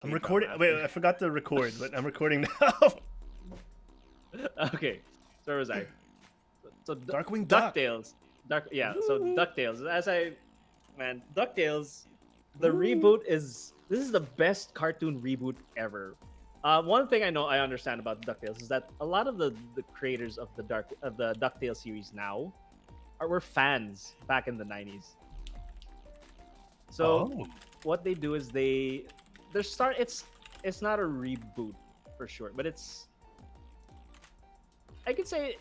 I'm recording. Wait, I forgot to record, but I'm recording now. Okay, so where was I? So Darkwing Duck. DuckTales. So DuckTales. DuckTales. The Ooh. reboot this is the best cartoon reboot ever. One thing I understand about DuckTales is that a lot of the creators of the DuckTales series now were fans back in the 90s. So what they do is it's not a reboot for sure, but I could say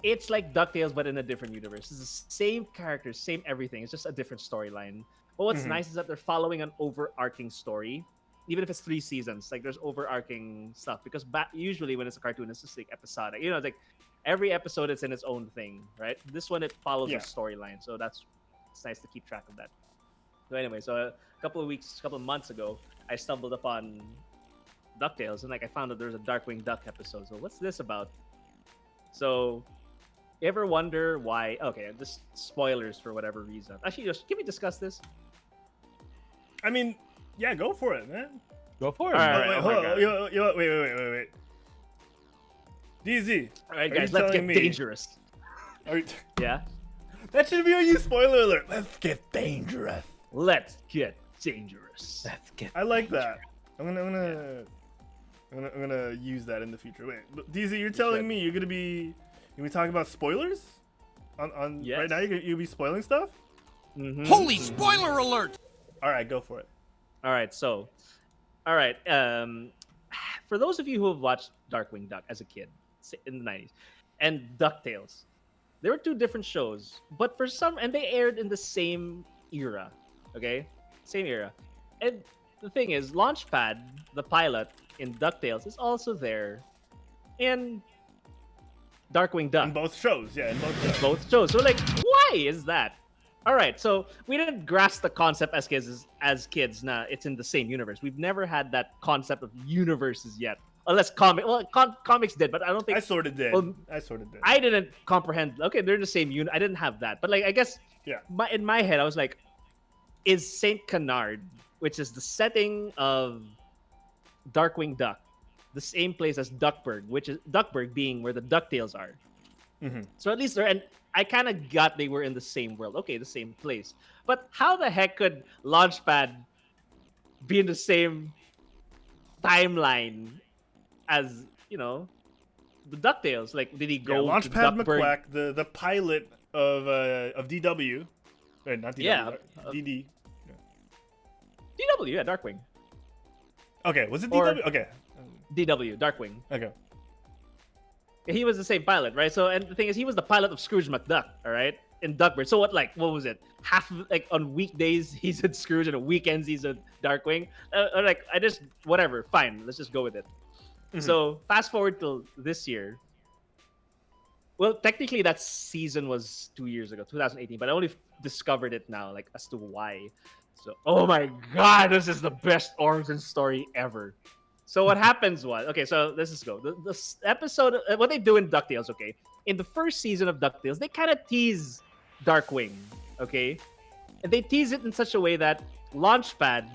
it's like DuckTales but in a different universe. It's the same characters, same everything. It's just a different storyline. But what's nice is that they're following an overarching story, even if it's 3 seasons. Like there's overarching stuff because usually when it's a cartoon, it's just like episodic. It's like every episode it's in its own thing, right? This one it follows a storyline, so it's nice to keep track of that. So anyway, a couple of months ago, I stumbled upon DuckTales and I found that there's a Darkwing Duck episode. So what's this about? So, you ever wonder why? Okay, just spoilers for whatever reason. Actually, can we discuss this? I mean, yeah, go for it, man. Go for it. Wait. DZ. All right, guys, let's get dangerous. Yeah? That should be a you spoiler alert. Let's get dangerous. Let's get dangerous. I like that. I'm gonna use that in the future. Wait, DZ, you're telling me you're gonna be talking about spoilers on yes. Right now? You'll be spoiling stuff. Holy spoiler alert! All right, go for it. All right. For those of you who have watched Darkwing Duck as a kid in the 90s and DuckTales, there were 2 different shows, but and they aired in the same era. Okay, same era. And the thing is, Launchpad, the pilot in DuckTales, is also there in Darkwing Duck. In both shows, yeah, in both shows. So why is that? All right, so we didn't grasp the concept as kids. Nah, it's in the same universe. We've never had that concept of universes yet, unless comics did, but I don't think I sort of did. Well, I didn't comprehend. Okay, they're the same unit. I didn't have that, but I guess in my head, I was like, is Saint Canard, which is the setting of Darkwing Duck, the same place as Duckburg, which is Duckburg being where the DuckTales are. So at least and I kind of got they were in the same world. Okay, the same place. But how the heck could Launchpad be in the same timeline as, the DuckTales? Like, did he go to Launchpad Duckburg? McQuack, the pilot of DW. Wait, not DW. Yeah. DD. DW, yeah, Darkwing. Okay, was it DW? Okay. DW, Darkwing. Okay. He was the same pilot, right? So, and the thing is, he was the pilot of Scrooge McDuck, all right, in Duckburg. So what was it? On weekdays he's at Scrooge, and on weekends he's at Darkwing. Whatever, fine, let's just go with it. So fast forward till this year. Well, technically that season was 2 years ago, 2018, but I only discovered it now, as to why. So, oh my God, this is the best origin story ever. So what happens was, okay, so let's just go. This episode, what they do in DuckTales, okay? In the first season of DuckTales, they kind of tease Darkwing, okay? And they tease it in such a way that Launchpad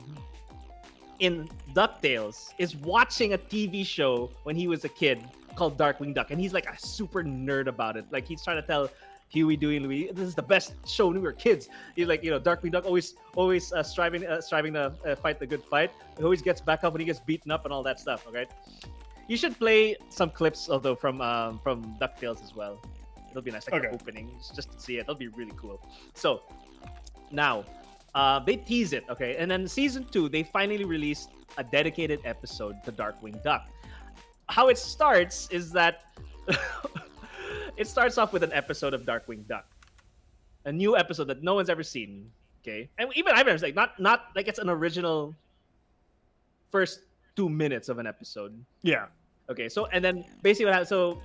in DuckTales is watching a TV show when he was a kid called Darkwing Duck. And he's like a super nerd about it. Like he's trying to tell Huey, Dewey, and Louie, this is the best show when we were kids. He's like, Darkwing Duck always striving to fight the good fight. He always gets back up when he gets beaten up and all that stuff. Okay, you should play some clips although from DuckTales as well. It'll be nice, the opening, just to see it. It'll be really cool. So now they tease it, okay, and then season 2 they finally released a dedicated episode to Darkwing Duck. How it starts is that. It starts off with an episode of Darkwing Duck, a new episode that no one's ever seen. Okay, and even I've never not like it's an original. First 2 minutes of an episode. Yeah. Okay, so and then basically what happens, so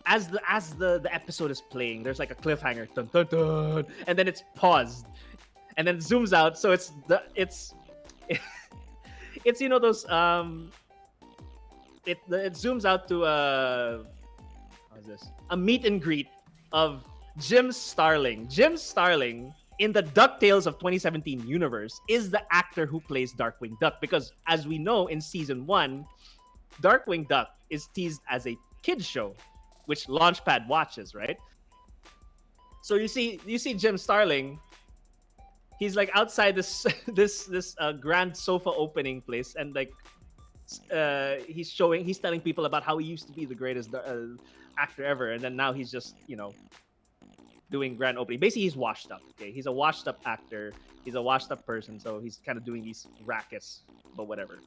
as the episode is playing, there's like a cliffhanger, dun, dun, dun, and then it's paused, and then it zooms out. So it's those it zooms out to a meet and greet of Jim Starling. Jim Starling in the DuckTales of 2017 universe is the actor who plays Darkwing Duck. Because as we know in season 1, Darkwing Duck is teased as a kids show, which Launchpad watches, right? So you see Jim Starling. He's like outside this this grand sofa opening place, and like he's telling people about how he used to be the greatest actor ever, and then now he's just doing grand opening. Basically, he's washed up. Okay, he's a washed up actor. He's a washed up person, so he's kind of doing these rackets, but whatever.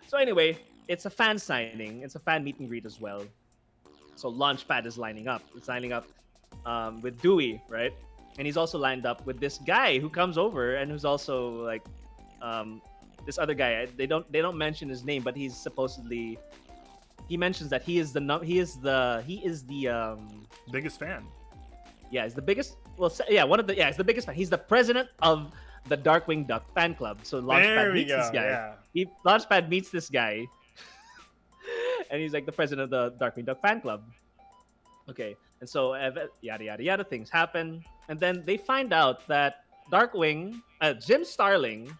So anyway, it's a fan signing. It's a fan meet and greet as well. So Launchpad is lining up. It's lining up with Dewey, right? And he's also lined up with this guy who comes over and who's also like this other guy. They don't mention his name, but he's supposedly he mentions that he is the biggest fan. Yeah, he's the biggest. Well, yeah, he's the biggest fan. He's the president of the Darkwing Duck fan club. So Launchpad meets this guy. Yeah. Launchpad meets this guy, and he's like the president of the Darkwing Duck fan club. Okay, and so yada yada yada things happen, and then they find out that Darkwing, Jim Starling,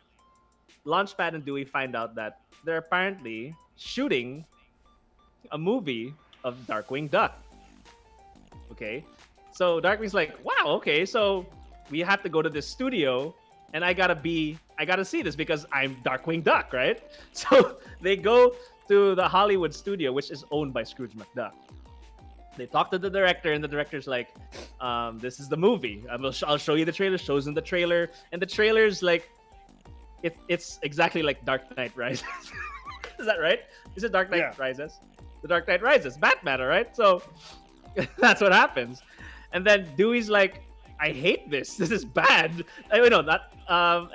Launchpad and Dewey find out that they're apparently shooting a movie of Darkwing Duck. Okay, so Darkwing's like, wow, okay, so we have to go to this studio, and I gotta see this because I'm Darkwing Duck, right? So they go to the Hollywood studio, which is owned by Scrooge McDuck. They talk to the director, and the director's like, this is the movie. I'll show you the trailer. Shows in the trailer, and the trailer's like, it's exactly like Dark Knight Rises. Is that right? Is it Dark Knight Rises? The Dark Knight Rises, Batman, all right? So that's what happens. And then Dewey's like, I hate this. This is bad. I mean, no, not.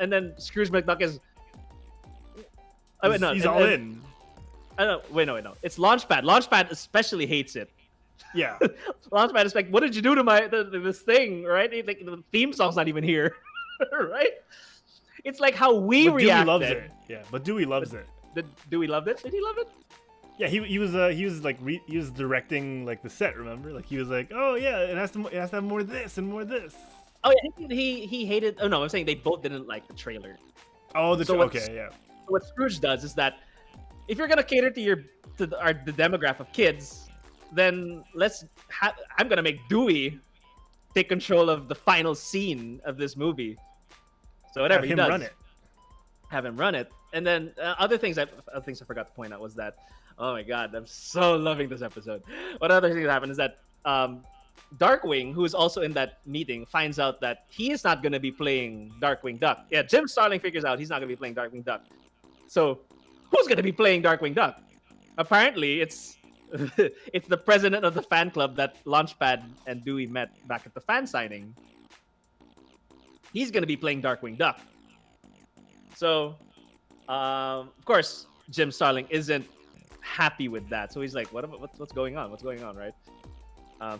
And then Scrooge McDuck is. He's all in. Wait, no. It's Launchpad. Launchpad especially hates it. Yeah. Launchpad is like, what did you do to this thing, right? Like, the theme song's not even here, right? It's like how we reacted. Dewey loves it. Yeah, but Dewey loves it. Did Dewey love it? Did he love it? Yeah, he was directing like the set. Remember, like he was like, oh yeah, it has to have more of this and more of this. Oh yeah, he hated. Oh no, I'm saying they both didn't like the trailer. Oh, okay, yeah. What Scrooge does is that if you're gonna cater to the demographic of kids, then I'm gonna make Dewey take control of the final scene of this movie. So whatever he does, have him run it. And then other things I forgot to point out was that, oh my god, I'm so loving this episode. What other things happen is that Darkwing, who is also in that meeting, finds out that he is not going to be playing Darkwing Duck. Yeah, Jim Starling figures out he's not going to be playing Darkwing Duck. So who's going to be playing Darkwing Duck? Apparently, it's it's the president of the fan club that Launchpad and Dewey met back at the fan signing. He's going to be playing Darkwing Duck. So, of course, Jim Starling isn't happy with that. So he's like, what's going on? What's going on, right?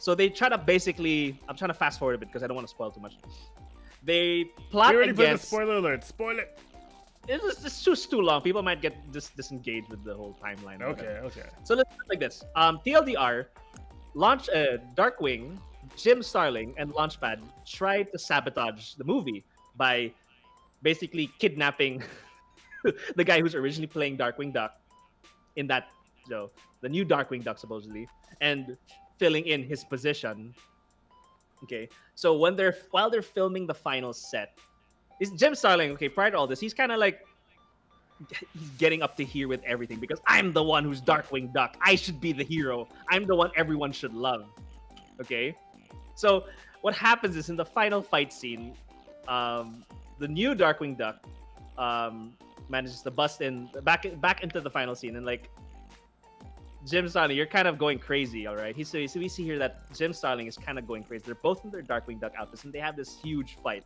So they try to I'm trying to fast forward a bit because I don't want to spoil too much. They plot You're ready against... for the spoiler alert. Spoil it. It's just too long. People might get disengaged with the whole timeline. Okay. So let's do it like this. TLDR, Darkwing, Jim Starling, and Launchpad tried to sabotage the movie by basically kidnapping the guy who's originally playing Darkwing Duck in that, the new Darkwing Duck supposedly, and filling in his position. Okay, so while they're filming the final set, is Jim Starling, okay, prior to all this, he's kind of like, he's getting up to here with everything because I'm the one who's Darkwing Duck. I should be the hero. I'm the one everyone should love. Okay, so what happens is in the final fight scene, the new Darkwing Duck manages to bust in back into the final scene, and like, Jim Starling, you're kind of going crazy, all right? So we see here that Jim Starling is kind of going crazy. They're both in their Darkwing Duck outfits, and they have this huge fight.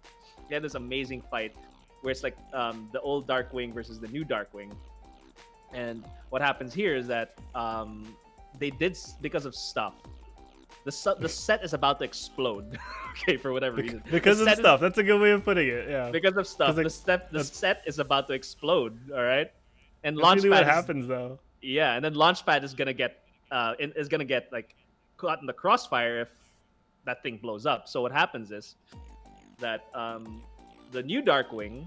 They have this amazing fight where it's like the old Darkwing versus the new Darkwing. And what happens here is that they did, because of stuff, the set is about to explode. Okay, for whatever reason. Because of stuff. That's a good way of putting it. Yeah. Because of stuff. The set is about to explode. All right. And Launchpad. Really what happens though. Yeah, and then Launchpad is gonna get like caught in the crossfire if that thing blows up. So what happens is that the new Darkwing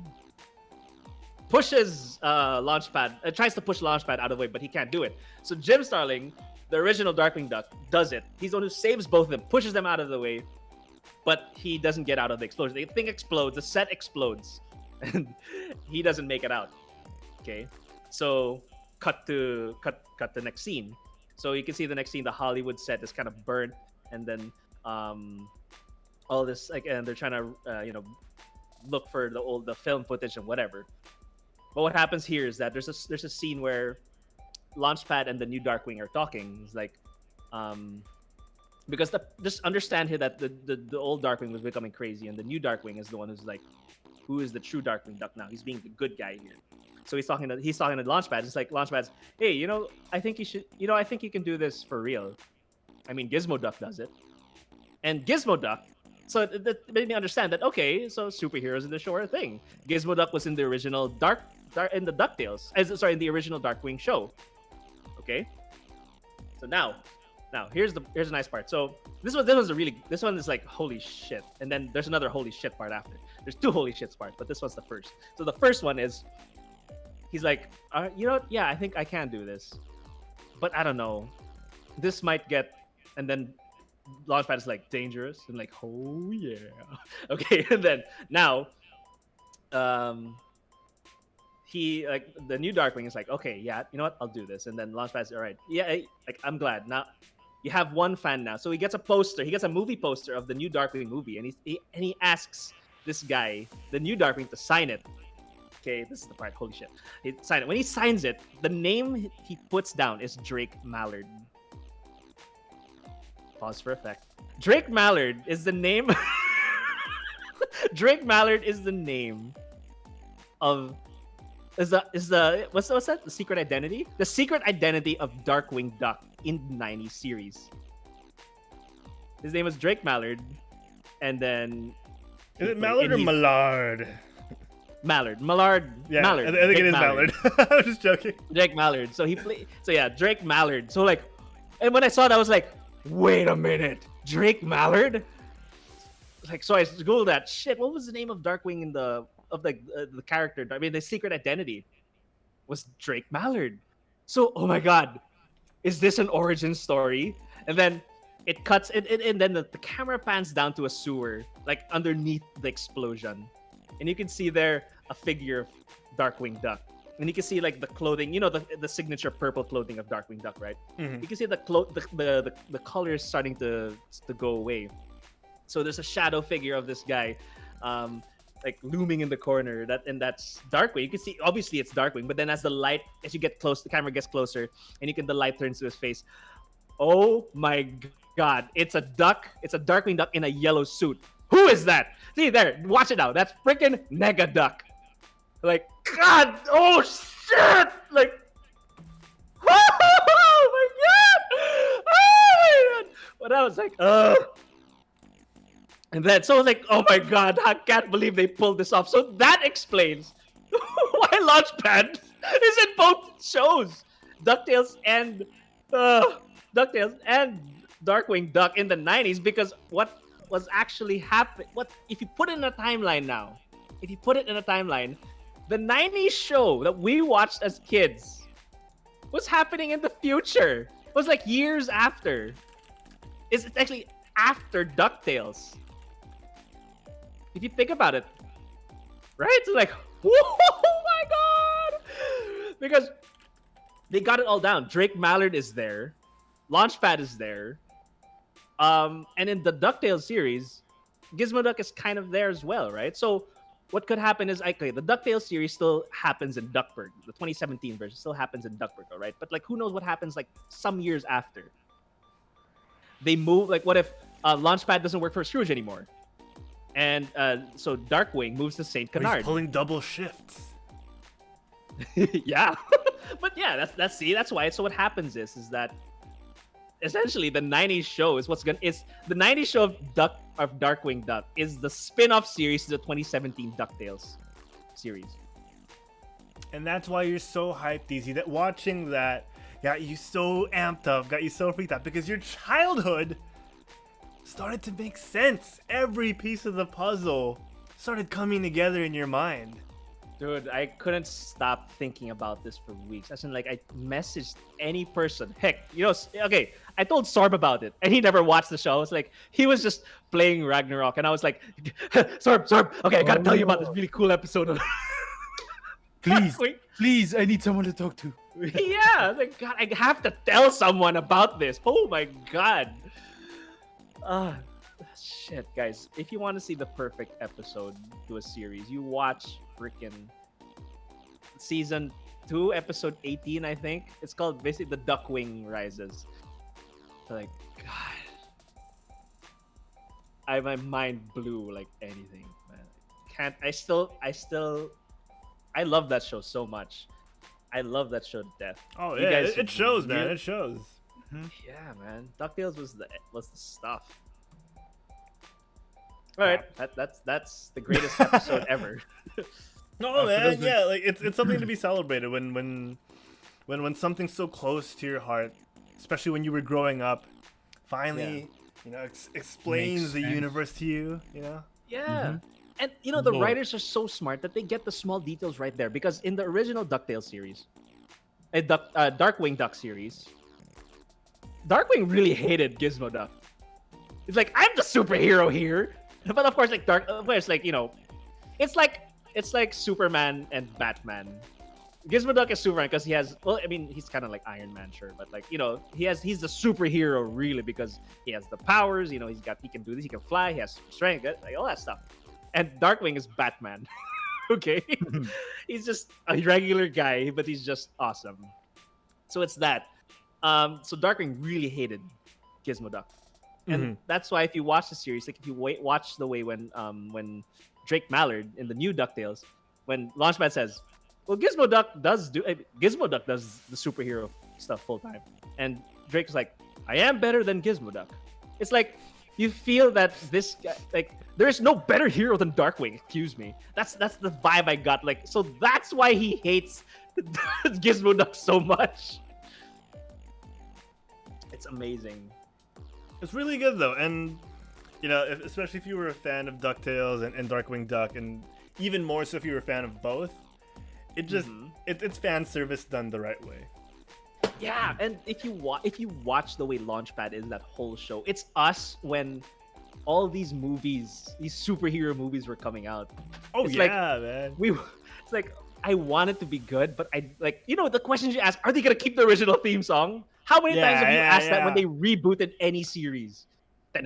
pushes Launchpad, tries to push Launchpad out of the way, but he can't do it. So Jim Starling, the original Darkwing Duck, does it. He's the one who saves both of them, pushes them out of the way, but he doesn't get out of the explosion. The thing explodes, the set explodes, and he doesn't make it out. Okay, so cut the next scene. So you can see the next scene, the Hollywood set is kind of burnt, and then all this and they're trying to look for the film footage and whatever. But what happens here is that there's a scene where Launchpad and the new Darkwing are talking. It's like, because just understand here that the old Darkwing was becoming crazy, and the new Darkwing is the one who's like, who is the true Darkwing Duck now? He's being the good guy here. So he's talking to Launchpad. It's like Launchpad's, hey, I think you should, I think you can do this for real. I mean, Gizmo Duck does it, and Gizmo Duck. So that made me understand that, okay, so superheroes in the show are a thing. Gizmo Duck was in the original in the DuckTales, in the original Darkwing show. Okay, so now here's the nice part. So this one is like holy shit, and then there's another holy shit part after. There's two holy shit parts, but this one's the first. So the first one is, he's like, yeah, I think I can do this, but I don't know, this might get, and then Launchpad is like dangerous, and like, oh yeah, okay, and then now, he like the new Darkwing is like, okay, yeah, you know what, I'll do this, and then Launchpad's all right, yeah, like I'm glad now. You have one fan now, so he gets a poster. He gets a movie poster of the new Darkwing movie, and he asks this guy, the new Darkwing, to sign it. Okay, this is the part. Holy shit! He signed it. When he signs it, the name he puts down is Drake Mallard. Pause for effect. Drake Mallard is the name. Drake Mallard is the name of what's that? The secret identity? The secret identity of Darkwing Duck in the 90s series. His name was Drake Mallard, and then is it Mallard or Mallard? Mallard. Yeah, Mallard. I think Drake it is Mallard. I was just joking. Drake Mallard. So he played. So yeah, Drake Mallard. So like, and when I saw it, I was like, wait a minute, Drake Mallard. Like, so I googled that shit. What was the name of Darkwing in the character? I mean, the secret identity was Drake Mallard. So, oh my god, is this an origin story? And then it cuts, and then the camera pans down to a sewer, like underneath the explosion. And you can see there a figure of Darkwing Duck. And you can see like the clothing, the signature purple clothing of Darkwing Duck, right? Mm-hmm. You can see the colors starting to go away. So there's a shadow figure of this guy, like looming in the corner. That's Darkwing. You can see obviously it's Darkwing, but then as you get close, the camera gets closer, and the light turns to his face. Oh my god! It's a duck. It's a Darkwing Duck in a yellow suit. Who is that? See there, watch it out. That's freaking Nega Duck. Like, God, oh shit! Like, oh my god! But I was like, and then so I was like, oh my god, I can't believe they pulled this off. So that explains why Launchpad is in both shows, DuckTales and Darkwing Duck in the 90s, because what was actually happening, if you put it in a timeline now, the 90s show that we watched as kids was happening in the future. It was like years after. It's actually after DuckTales. If you think about it, right? It's like, oh my god! Because they got it all down. Drake Mallard is there. Launchpad is there. And in the DuckTales series, Gizmo Duck is kind of there as well, right? So what could happen is, okay, the DuckTales series still happens in Duckburg. The 2017 version still happens in Duckburg, all right? But like, who knows what happens like some years after? They move, like what if Launchpad doesn't work for Scrooge anymore? And so Darkwing moves to St. Canard. He's pulling double shifts. Yeah. But yeah, that's why. So what happens is that essentially the 90s show is the 90s show of Darkwing Duck is the spin-off series to the 2017 DuckTales series. And that's why you're so hyped, DZ, that watching that got you so amped up, got you so freaked out, because your childhood started to make sense. Every piece of the puzzle started coming together in your mind. Dude, I couldn't stop thinking about this for weeks. As in, like, I messaged any person. Heck, okay, I told Sorb about it, and he never watched the show. I was like, he was just playing Ragnarok, and I was like, Sorb, okay, I gotta tell you about this really cool episode of. Please, I need someone to talk to. Yeah, I was like, God, I have to tell someone about this. Oh my God. Shit, guys. If you want to see the perfect episode to a series, you watch freaking season 2, episode 18, I think. It's called basically the Duckwing Rises. Like, God. My mind blew like anything, man. I love that show so much. I love that show to death. Oh You yeah, guys it shows, man. really- It shows. Yeah, man. DuckTales was the stuff. All right, that's the greatest episode ever. No, for man. those Yeah, like it's something to be celebrated when something's so close to your heart, especially when you were growing up, finally, explains Makes the sense. universe to you. Yeah. And the Lord. writers are so smart that they get the small details right there. Because in the original DuckTales series, Darkwing Duck series, Darkwing really hated Gizmo Duck. It's like, I'm the superhero here. But of course, it's like Superman and Batman. Gizmo Duck is Superman because he has, he's kind of like Iron Man, sure, but he's the superhero really because he has the powers. He can do this, he can fly, he has strength, like all that stuff. And Darkwing is Batman. Okay, he's just a regular guy, but he's just awesome. So it's that. So Darkwing really hated Gizmo Duck, and that's why if you watch the series, like if you watch the way when Drake Mallard in the new DuckTales, when Launchpad says, "Well, Gizmo Duck does the superhero stuff full time," and Drake's like, "I am better than Gizmo Duck." It's like you feel that this guy, like, there is no better hero than Darkwing. Excuse me. That's the vibe I got. Like, so that's why he hates Gizmo Duck so much. It's amazing. It's really good though, and especially if you were a fan of DuckTales and Darkwing Duck, and even more so if you were a fan of both, it just it's fan service done the right way. Yeah, and if you watch the way Launchpad is that whole show, it's us when all these movies, these superhero movies were coming out. Oh It's yeah, man. It's like I want it to be good, but I the questions you ask, are they gonna keep the original theme song? How many times have you asked that when they rebooted any series? Or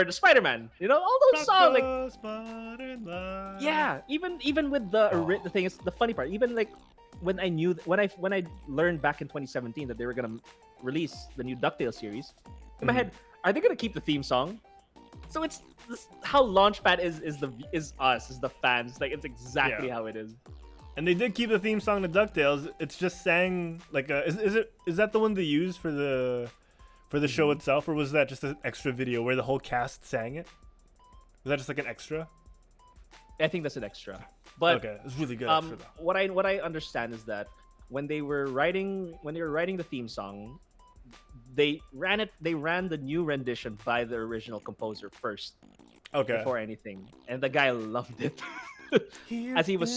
the Spider-Man, all those songs, like Spider-Man. yeah, even with the thing is the funny part. Even like when I learned back in 2017 that they were gonna release the new DuckTales series, in my head, are they gonna keep the theme song? So it's how Launchpad is us, is the fans. Like it's exactly how it is. And they did keep the theme song to DuckTales. It's just sang like is that the one they used for the show itself, or was that just an extra video where the whole cast sang it? Was that just like an extra? I think that's an extra. But okay, it's really good. Extra, though. what I understand is that when they were writing the theme song, they ran the new rendition by the original composer first. Okay. Before anything, and the guy loved it. As he was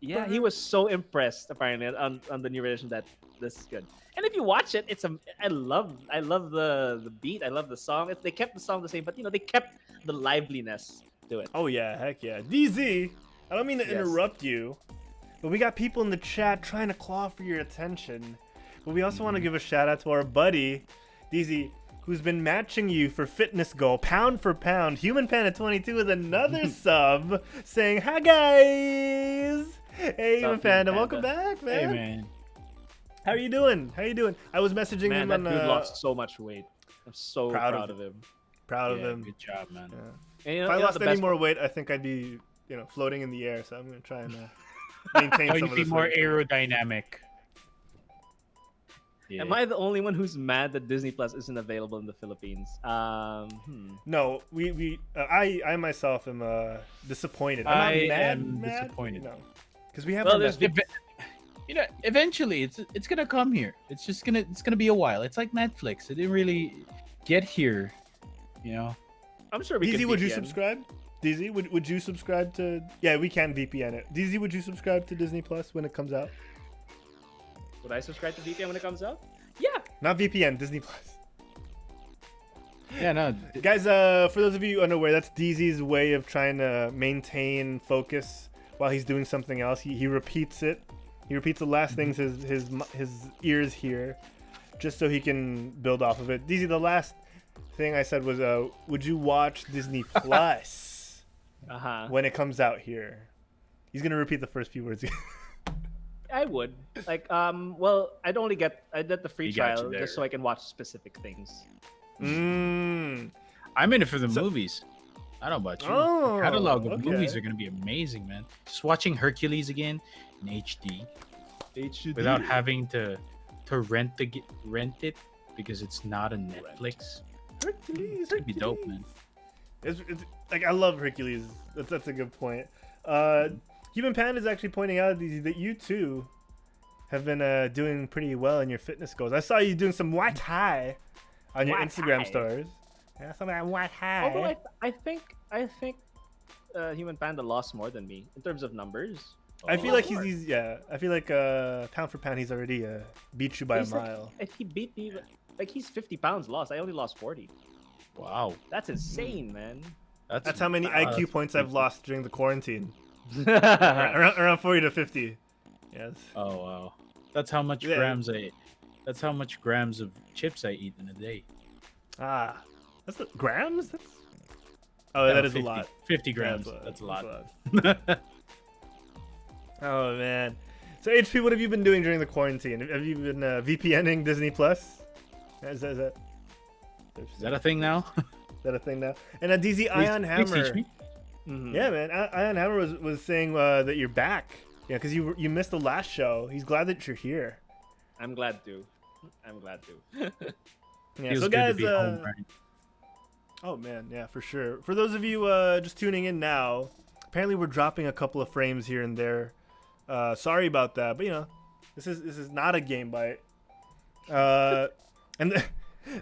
he was so impressed apparently on the new rendition that this is good. And if you watch it, I love the beat, I love the song. They kept the song the same, but they kept the liveliness to it. Oh yeah, heck yeah. DZ, I don't mean to interrupt you, but we got people in the chat trying to claw for your attention. But we also want to give a shout out to our buddy DZ, who's been matching you for fitness goal, pound for pound. Human Panda 22 with another sub, saying hi guys. Hey Human Panda, welcome back, man. Hey man, how are you doing? I was messaging him That on. dude lost so much weight. I'm so proud of him. Proud of yeah, him. good job, man. Yeah. And If I lost any more weight, I think I'd be, floating in the air. So I'm gonna try and maintain Oh, some you'd of be this more weight. aerodynamic. Yeah. Am I the only one who's mad that Disney Plus isn't available in the Philippines? No, I myself am disappointed. I I'm not am disappointed. No, because we have. Well, our there's Netflix- Eventually it's gonna come here. It's gonna be a while. It's like Netflix. It didn't really get here, you know. I'm sure we DZ, can would you VPN. subscribe? DZ, would you subscribe to? Yeah, we can VPN it. DZ, would you subscribe to Disney Plus when it comes out? Would I subscribe to VPN when it comes out? Yeah. Not VPN, Disney Plus. Yeah, no. Guys, for those of you unaware, that's DZ's way of trying to maintain focus while he's doing something else. He repeats it. He repeats the last things his ears hear, just so he can build off of it. DZ, the last thing I said was, would you watch Disney Plus when it comes out here? He's gonna repeat the first few words. I would. Like, well, I did the free He got you trial there. just so I can watch specific things. Mm. I'm in it for the movies. I don't know about you. Oh, The catalog of okay. movies are gonna be amazing, man. Just watching Hercules again in HD without having to rent it because it's not a Netflix. Hercules, It's gonna be dope, man. It's like I love Hercules. That's a good point. Human Panda is actually pointing out DZ, that you too have been doing pretty well in your fitness goals. I saw you doing some Muay Thai on your Muay Instagram Thai. stories. Yeah, some of that Muay Thai. Although I think Human Panda lost more than me in terms of numbers. I feel like Lord. he's I feel like pound for pound he's already beat you by a He's like- mile. He beat me. Like he's 50 pounds lost. I only lost 40. Wow, That's insane, man. That's how many IQ that's points I've pretty lost during the quarantine. yeah, around 40 to 50. Yes. Oh wow, that's how much Yeah. grams I. That's how much grams of chips I eat in a day. Ah, that's the grams. That is 50, a lot. 50 Yeah, grams. That's a lot. Oh man. So HP, what have you been doing during the quarantine? Have you been VPNing Disney Plus? Is that Is that a thing now? a thing now? And DZ Ion Please Hammer. teach me. Mhm. Yeah, man. Ion Hammer was saying that you're back. Yeah, because you missed the last show. He's glad that you're here. I'm glad to. Yeah. Feels So good guys, to be home, right? oh man, yeah, for sure. For those of you just tuning in now, apparently we're dropping a couple of frames here and there. Sorry about that, but you know, this is not a game bite. And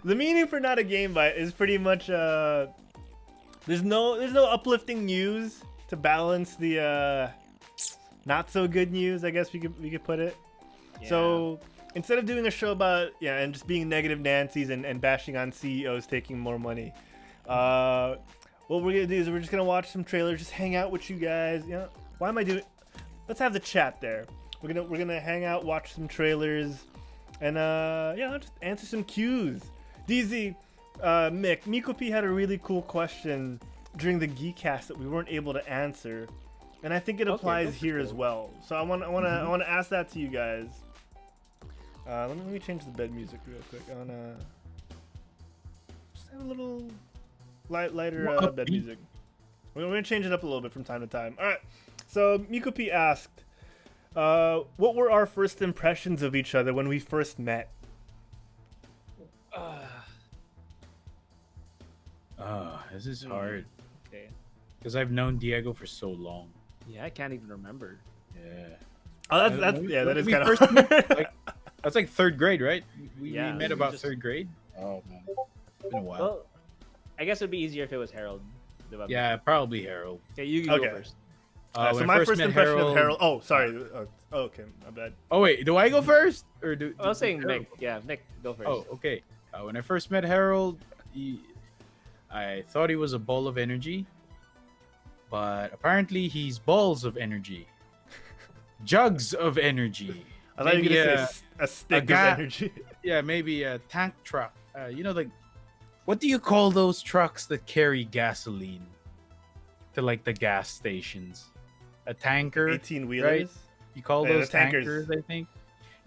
the meaning for not a game bite is pretty much there's no uplifting news to balance the not so good news, I guess we could put it. So instead of doing a show about and just being negative Nancy's and bashing on CEOs taking more money, what we're gonna do is we're just gonna watch some trailers, just hang out with you guys. You know, why am I doing? Let's have the chat there. We're gonna hang out, watch some trailers, and just answer some cues. DZ, Mick, Miko P had a really cool question during the Geekcast that we weren't able to answer, and I think it applies that's here as cool. well. So I want to ask that to you guys. Let me change the bed music real quick. I wanna just have a little lighter bed Upbeat. music. We're gonna change it up a little bit from time to time. All right. So Miko P asked, "What were our first impressions of each other when we first met?" This is hard Okay. because I've known Diego for so long. Yeah, I can't even remember. Yeah. Oh, that is We kind first of hard. like, that's like third grade, right? We Yeah, met we about just- third grade. Oh man, it's been a while. Well, I guess it'd be easier if it was Herald. Yeah, probably Harold. Okay, you Okay. go first. So When my I first met impression of Herald. Oh, sorry. Okay, my bad. Oh wait, do I go first or do? I was saying Harold? Mick. Yeah, Mick, go first. Oh, okay. When I first met Harold, I thought he was a ball of energy, but apparently he's balls of energy, jugs of energy. I thought you were Maybe gonna say a stick of guy- energy. Yeah, maybe a tank truck. Like, what do you call those trucks that carry gasoline to like the gas stations? A tanker. 18 wheelers. You call Yeah, the those tankers. tankers, I think.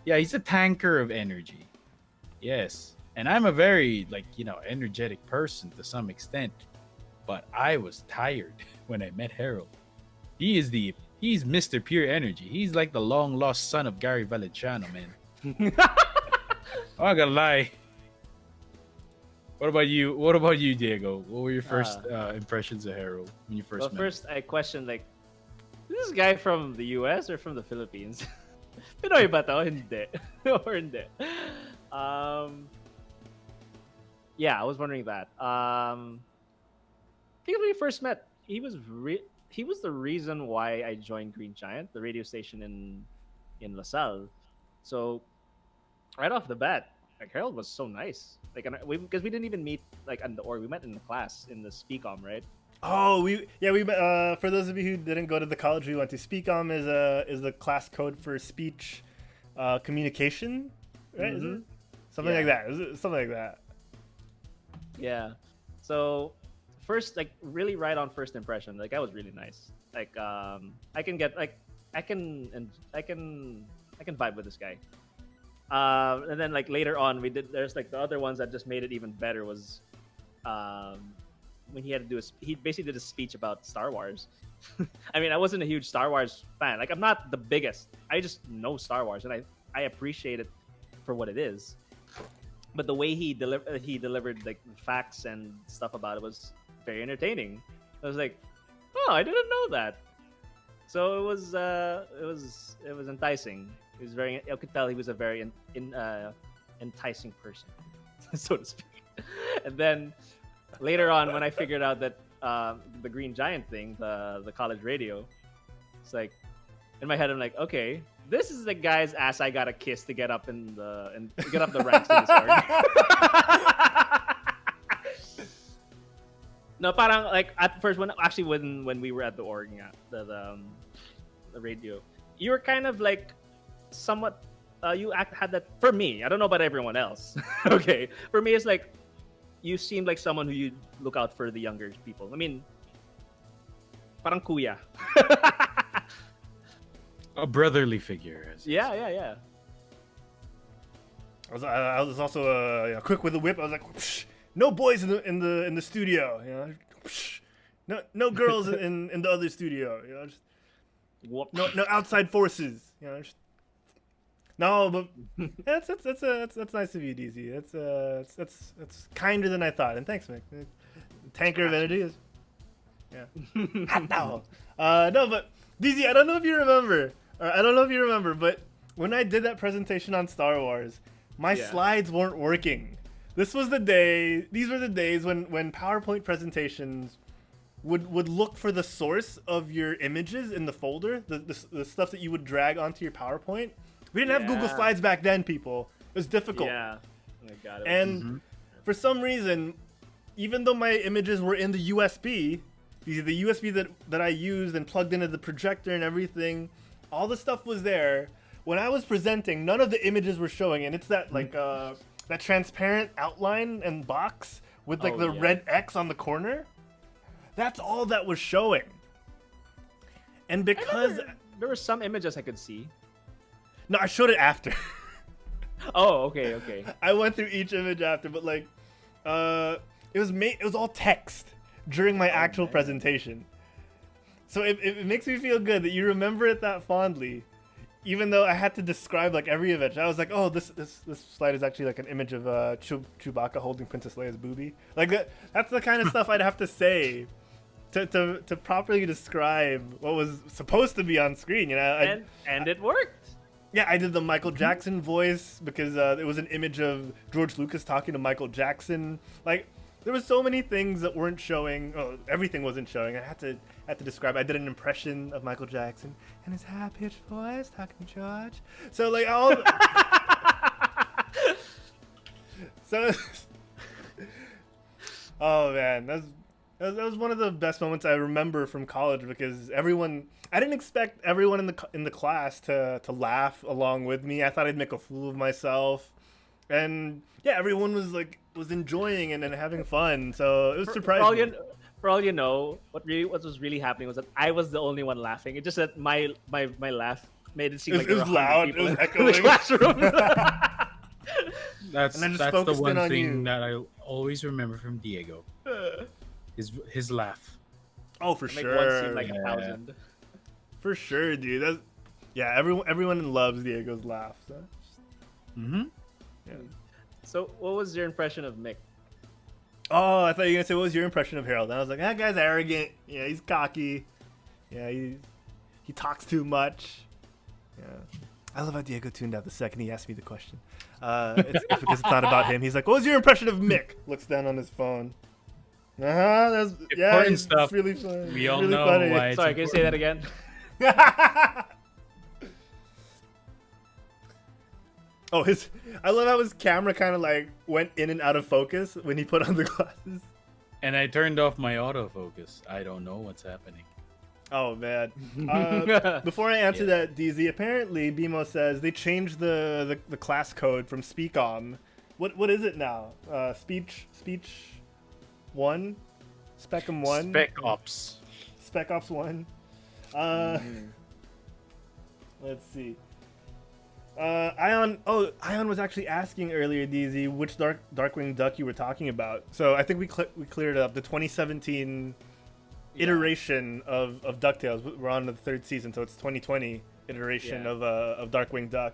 Yeah, he's a tanker of energy. Yes. And I'm a very, energetic person to some extent. But I was tired when I met Harold. He's Mr. Pure Energy. He's like the long lost son of Gary Valenciano, man. I'm not gonna lie. What about you, Diego? What were your first impressions of Harold when you first Well, met? first I questioned like, is this guy from the US or from the Philippines? Pinoy ba to? Hindi. Or hindi. Yeah, I was wondering that. I think when we first met, he was the reason why I joined Green Giant, the radio station in LaSalle. So right off the bat, like Herald was so nice. Like, and because we didn't even meet like on the org, we met in the class in the Speakom, right? Oh, we for those of you who didn't go to the college we went to, Speakom is the class code for speech communication, right? Is it? Something like that. Is it something like that? Yeah. So first, like really right on first impression, like I was really nice. Like I can get like I can vibe with this guy. And then like later on, there's like the other ones that just made it even better was when he had to do he basically did a speech about Star Wars. I mean, I wasn't a huge Star Wars fan. Like I'm not the biggest. I just know Star Wars and I appreciate it for what it is. But the way he delivered like facts and stuff about it was very entertaining. I was like, oh, I didn't know that. So it was enticing. He was very. I could tell he was a very enticing person, so to speak. And then later on, when I figured out that the Green Giant thing, the college radio, it's like in my head, I'm like, okay, this is the guy's ass I gotta kiss to get up and get up the ranks in this org. No, parang like at first when we were at the org, the radio, you were kind of like somewhat had that for me. I don't know about everyone else. Okay, for me it's like you seemed like someone who you look out for the younger people. I mean, parang kuya. A brotherly figure. Yeah. I was also quick with the whip. I was like, psh, no boys in the studio, you know. Psh, no girls in the other studio, you know. Just, no outside forces, you know. Just, no, but that's nice of you, DZ. That's kinder than I thought, and thanks, Mick. Tanker of energy is, yeah. No, but DZ, I don't know if you remember, but when I did that presentation on Star Wars, my slides weren't working. These were the days when PowerPoint presentations would look for the source of your images in the folder, the stuff that you would drag onto your PowerPoint. We didn't have Google Slides back then, people. It was difficult. Yeah. I got it. And for some reason, even though my images were in the USB, the USB that I used and plugged into the projector and everything, all the stuff was there. When I was presenting, none of the images were showing, and it's that like that transparent outline and box with like the red X on the corner. That's all that was showing. And because there were some images I could see. No, I showed it after. Oh, okay. I went through each image after, but like it was all text during my actual presentation. So it makes me feel good that you remember it that fondly, even though I had to describe like every image. I was like, oh, this slide is actually like an image of Chewbacca holding Princess Leia's boobie. Like that's the kind of stuff I'd have to say to properly describe what was supposed to be on screen, you know. And it worked. Yeah, I did the Michael Jackson voice because it was an image of George Lucas talking to Michael Jackson. Like, there were so many things that weren't showing. Oh, everything wasn't showing. I had to describe. I did an impression of Michael Jackson and his high-pitched voice talking to George. So like all. So. Oh man, that was one of the best moments I remember from college because I didn't expect everyone in the class to laugh along with me. I thought I'd make a fool of myself, and yeah, everyone was enjoying and having fun. So it was surprising. For all you know, what was really happening was that I was the only one laughing. It just that my laugh made it seem like it was loud. It was echoing in the classroom. That's the one thing that I always remember from Diego. His laugh. Oh, for Make sure. one seem like 1,000. For sure, dude. Everyone loves Diego's laugh. So. Mm-hmm. Yeah. So, what was your impression of Mick? Oh, I thought you were gonna say, what was your impression of Herald? And I was like, that guy's arrogant. Yeah, he's cocky. Yeah, he talks too much. Yeah. I love how Diego tuned out the second he asked me the question. It's because it's not about him. He's like, "What was your impression of Mick?" Looks down on his phone. That's Important it's stuff. really fun. We all really know funny. why. It's Sorry, can you say that again? Oh, I love how his camera kind of like went in and out of focus when he put on the glasses. And I turned off my autofocus. I don't know what's happening. Oh man. Before I answer that, DZ, apparently BMO says they changed the class code from Speakom. What is it now? Speech 1? Specum 1? Spec Ops. Spec Ops 1. Let's see. Ion was actually asking earlier, DZ, which Darkwing Duck you were talking about. So I think we cleared it up. The 2017 iteration of DuckTales. We're on the 3rd season, so it's 2020 iteration of Darkwing Duck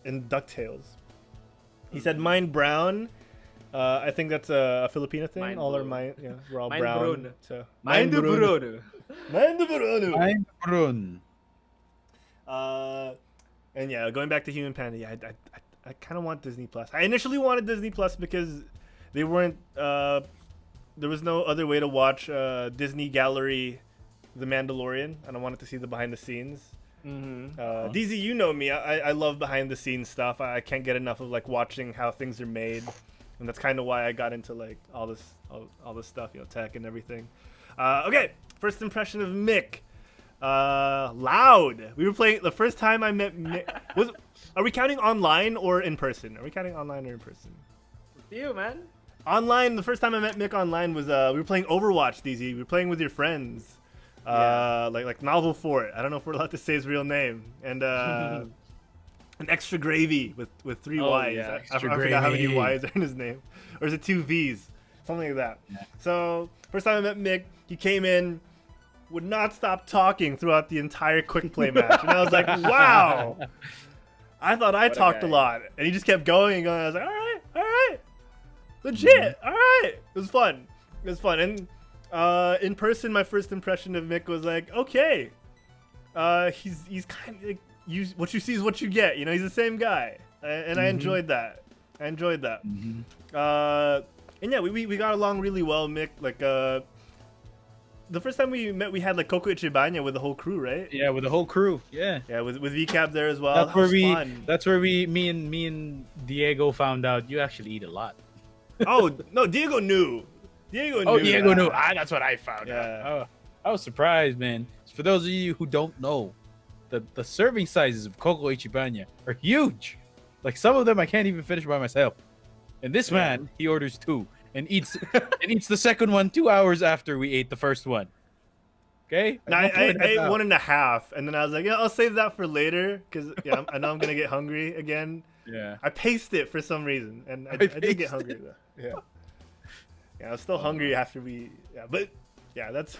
in DuckTales. He said mine brown. I think that's a Filipino thing. Mine all blue. our mine, we're all Mine brown. brun. So Mind the Bruno. Mine Bruno. I'm Brun. And yeah, going back to Human Panda, I kind of want Disney Plus. I initially wanted Disney Plus because they weren't. There was no other way to watch Disney Gallery, The Mandalorian, and I wanted to see the behind the scenes. DZ, you know me. I love behind the scenes stuff. I can't get enough of like watching how things are made, and that's kind of why I got into like all this stuff, tech and everything. Okay, first impression of Mick. Loud. We were playing the first time I met Mick. Are we counting online or in person? With you, man. Online, the first time I met Mick online was we were playing Overwatch, DZ. We were playing with your friends. Like Novel Fort. I don't know if we're allowed to say his real name. And an extra gravy with 3 Y's. Yeah. I forgot how many Y's are in his name. Or is it 2 V's? Something like that. Yeah. So first time I met Mick, he came in, would not stop talking throughout the entire quick play match. And I was like, wow. I thought I talked a lot. And he just kept going and going. I was like, all right. Legit. All right. It was fun. And in person, my first impression of Mick was like, okay. He's kind of like, what you see is what you get. He's the same guy. And I enjoyed that. And yeah, we got along really well, Mick. Like, the first time we met, we had like Coco Ichibanya with the whole crew, right? Yeah, with the whole crew. Yeah. Yeah, with VCAP there as well. That's where me and Diego found out you actually eat a lot. Oh no, Diego knew. Diego knew. That's what I found out. Oh, I was surprised, man. For those of you who don't know, the serving sizes of Coco Ichibanya are huge. Like some of them I can't even finish by myself. And this man, he orders 2. And eats the second one 2 hours after we ate the first one. Okay? No, I ate 1.5, and then I was like, I'll save that for later because I know I'm gonna get hungry again. Yeah. I paced it for some reason, and I did get hungry though. Yeah, I was still hungry after we. Yeah, but yeah, that's.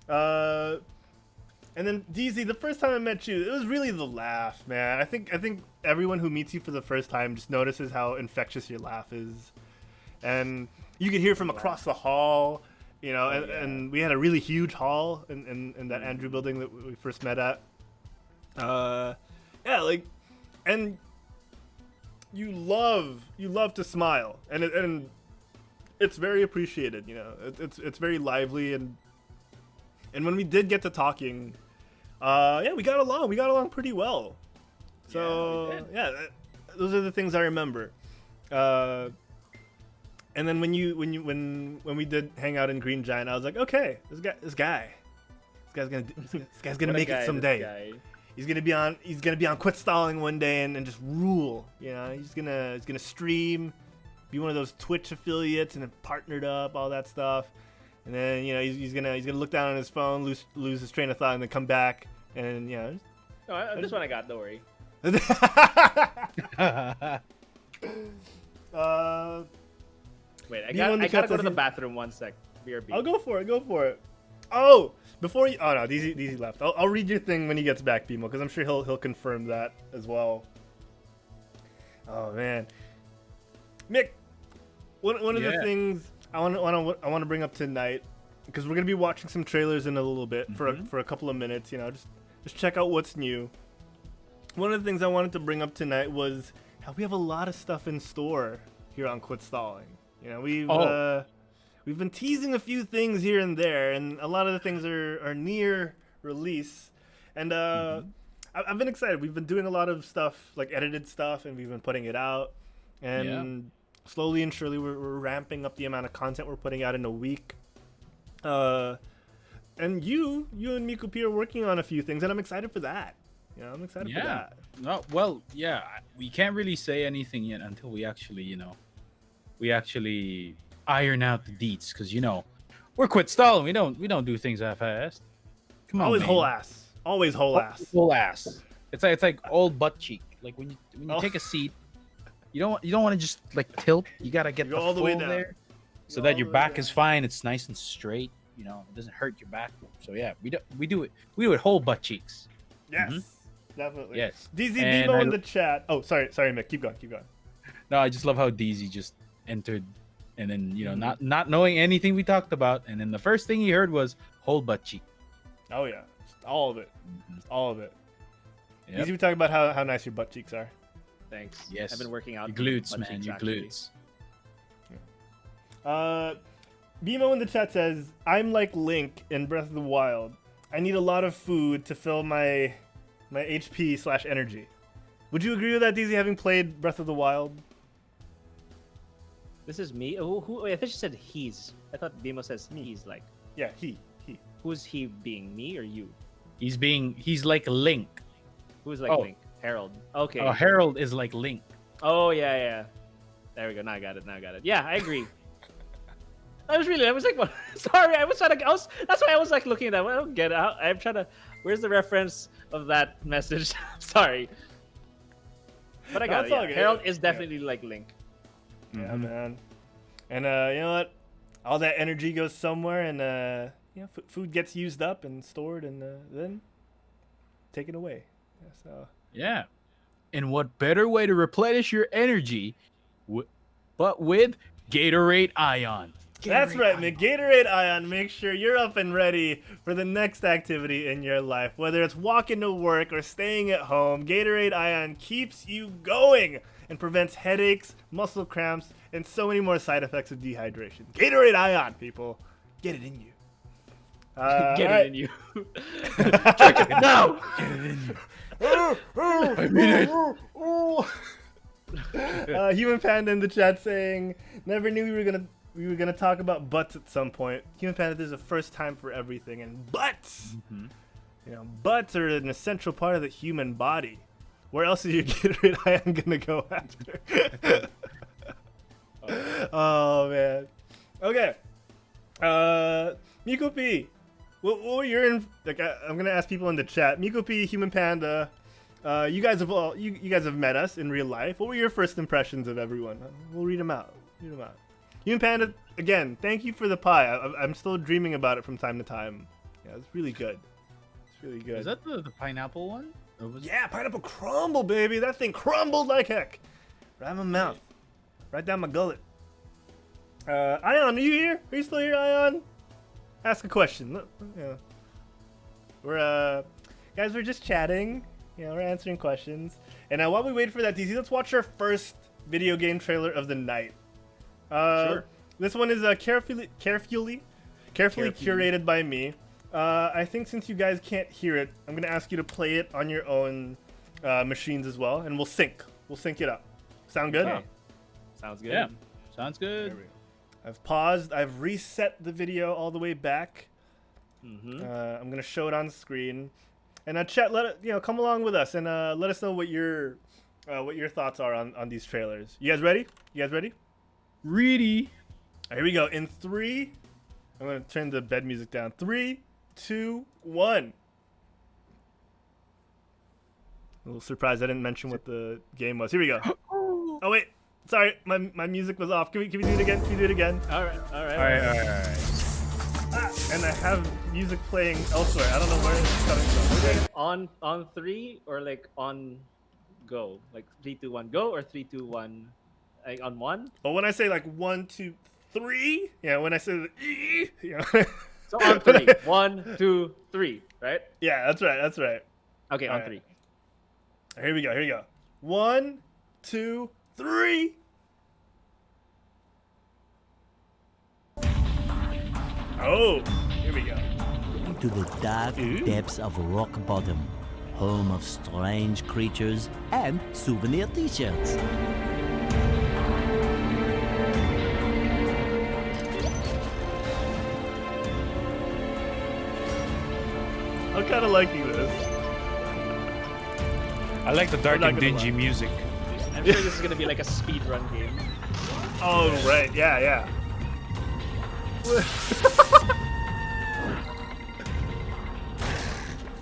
And then DZ, the first time I met you, it was really the laugh, man. I think everyone who meets you for the first time just notices how infectious your laugh is. And you could hear from across the hall, and we had a really huge hall in that Andrew building that we first met at. And you love to smile, and it's very appreciated. It's very lively, and when we did get to talking, we got along pretty well. So those are the things I remember. And then when we did hang out in Green Giant, I was like, okay, this guy's gonna make it someday. He's gonna be on Quit Stalling one day and just rule. He's gonna stream, be one of those Twitch affiliates and then partnered up, all that stuff. And then he's gonna look down on his phone, lose his train of thought, and then come back and this one I got. Don't worry. Wait, I gotta go to the bathroom 1 sec. BRB. I'll go for it. Oh, before you. Oh no, DZ left. I'll read your thing when he gets back, Bimo, because I'm sure he'll confirm that as well. Oh man, Mick, one of the things I want to bring up tonight, because we're gonna be watching some trailers in a little bit for a couple of minutes. Just check out what's new. one of the things I wanted to bring up tonight was how we have a lot of stuff in store here on Quit Stalling. You know, we've been teasing a few things here and there, and a lot of the things are near release. And I've been excited. We've been doing a lot of stuff, like edited stuff, and we've been putting it out. And slowly and surely, we're ramping up the amount of content we're putting out in a week. And you and Miku P are working on a few things, and I'm excited for that. You know, I'm excited for that. No, well, yeah, we can't really say anything yet until we actually, iron out the deets, because we're Quit Stalling. We don't do things half-assed. Come on, Always man. whole ass. Always whole ass. Whole ass. It's like old butt cheek. Like when you take a seat, you don't want to just like tilt. You gotta get Go the all the way full down. there, so Go that all your the way back down. is fine. It's nice and straight. It doesn't hurt your back. So yeah, we do it whole butt cheeks. Yes, definitely. Yes. DZ And Bebo in the chat. Oh, sorry, Mick. Keep going. No, I just love how DZ just entered, and then not knowing anything we talked about, and then the first thing he heard was whole butt cheek. Oh yeah, just all of it. Just all of it. Yep. DZ, we talk about how nice your butt cheeks are. Thanks. Yes. I've been working out. Your glutes, butt man. cheeks, Your actually. glutes. Bimo in the chat says, "I'm like Link in Breath of the Wild. I need a lot of food to fill my HP/energy." Would you agree with that, DZ, having played Breath of the Wild? This is me. Who? Wait, I think she said he's. I thought Bimo says he's like. Yeah, he. Who's he being? Me or you? He's like Link. Who's like Oh. Link? Herald. Okay. Oh, Herald is like Link. Oh yeah. There we go. Now I got it. Yeah, I agree. I was like, what? Sorry, I was trying to. That's why I was like looking at that. I don't get it. I'm trying to. Where's the reference of that message? Sorry. But I got That's it. all Yeah. good. Herald is definitely like Link. Yeah, man. And you know what? All that energy goes somewhere, and food gets used up and stored, and then taken away. Yeah, so. Yeah. And what better way to replenish your energy, but with Gatorade Ion. That's right, Mick. Gatorade Ion. Make sure you're up and ready for the next activity in your life. Whether it's walking to work or staying at home, Gatorade Ion keeps you going and prevents headaches, muscle cramps, and so many more side effects of dehydration. Gatorade Ion, people. Get it in you. Get alright. it in you. Drink it now. Get it in you. I mean it. Human Panda in the chat saying, "Never knew we were gonna talk about butts at some point." Human Panda, there's a first time for everything, and butts, butts are an essential part of the human body. Where else is your Gatorade Ion gonna go after? Oh man. Okay. Miku P, what were your I'm gonna ask people in the chat. Miku P, Human Panda, you guys have met us in real life. What were your first impressions of everyone? We'll read them out. Human Panda, again, thank you for the pie. I'm still dreaming about it from time to time. Yeah, it's really good. It's really good. Is that the pineapple one? Or was Yeah, pineapple crumble, baby. That thing crumbled like heck. Right in my mouth. Right down my gullet. Ion, are you here? Are you still here, Ion? Ask a question. Look, guys, we're just chatting. We're answering questions. And while we wait for that, DC, let's watch our first video game trailer of the night. Sure. This one is carefully curated by me. I think since you guys can't hear it, I'm gonna ask you to play it on your own machines as well, and we'll sync it up. Sound good? Okay. Sounds good. Yeah. Sounds good. There we go. I've paused. I've reset the video all the way back. Mm-hmm. I'm gonna show it on screen, and chat. Come along with us and let us know what your thoughts are on these trailers. You guys ready? Reedy. All right, here we go. In 3, I'm gonna turn the bed music down. 3, 2, 1. A little surprised I didn't mention what the game was. Here we go. Oh wait, sorry, my music was off. Can we do it again? All right. All right. And I have music playing elsewhere. I don't know where it's coming from. Okay. On 3 or like on go, like 3, 2, 1, go, or 3, 2, 1, like on 1. But when I say like 1, 2, 3, when I say the So on 3, 1, 2, 3, right? Yeah, that's right. Okay, on Alright. 3. Here we go. Here we go. 1, 2, 3. Oh, here we go. To the dark depths of rock bottom, home of strange creatures and souvenir t-shirts. I'm kind of liking this. I like the dark not and gonna dingy lie. music. I'm sure this is gonna be like a speed run game. Oh, right. Yeah, yeah.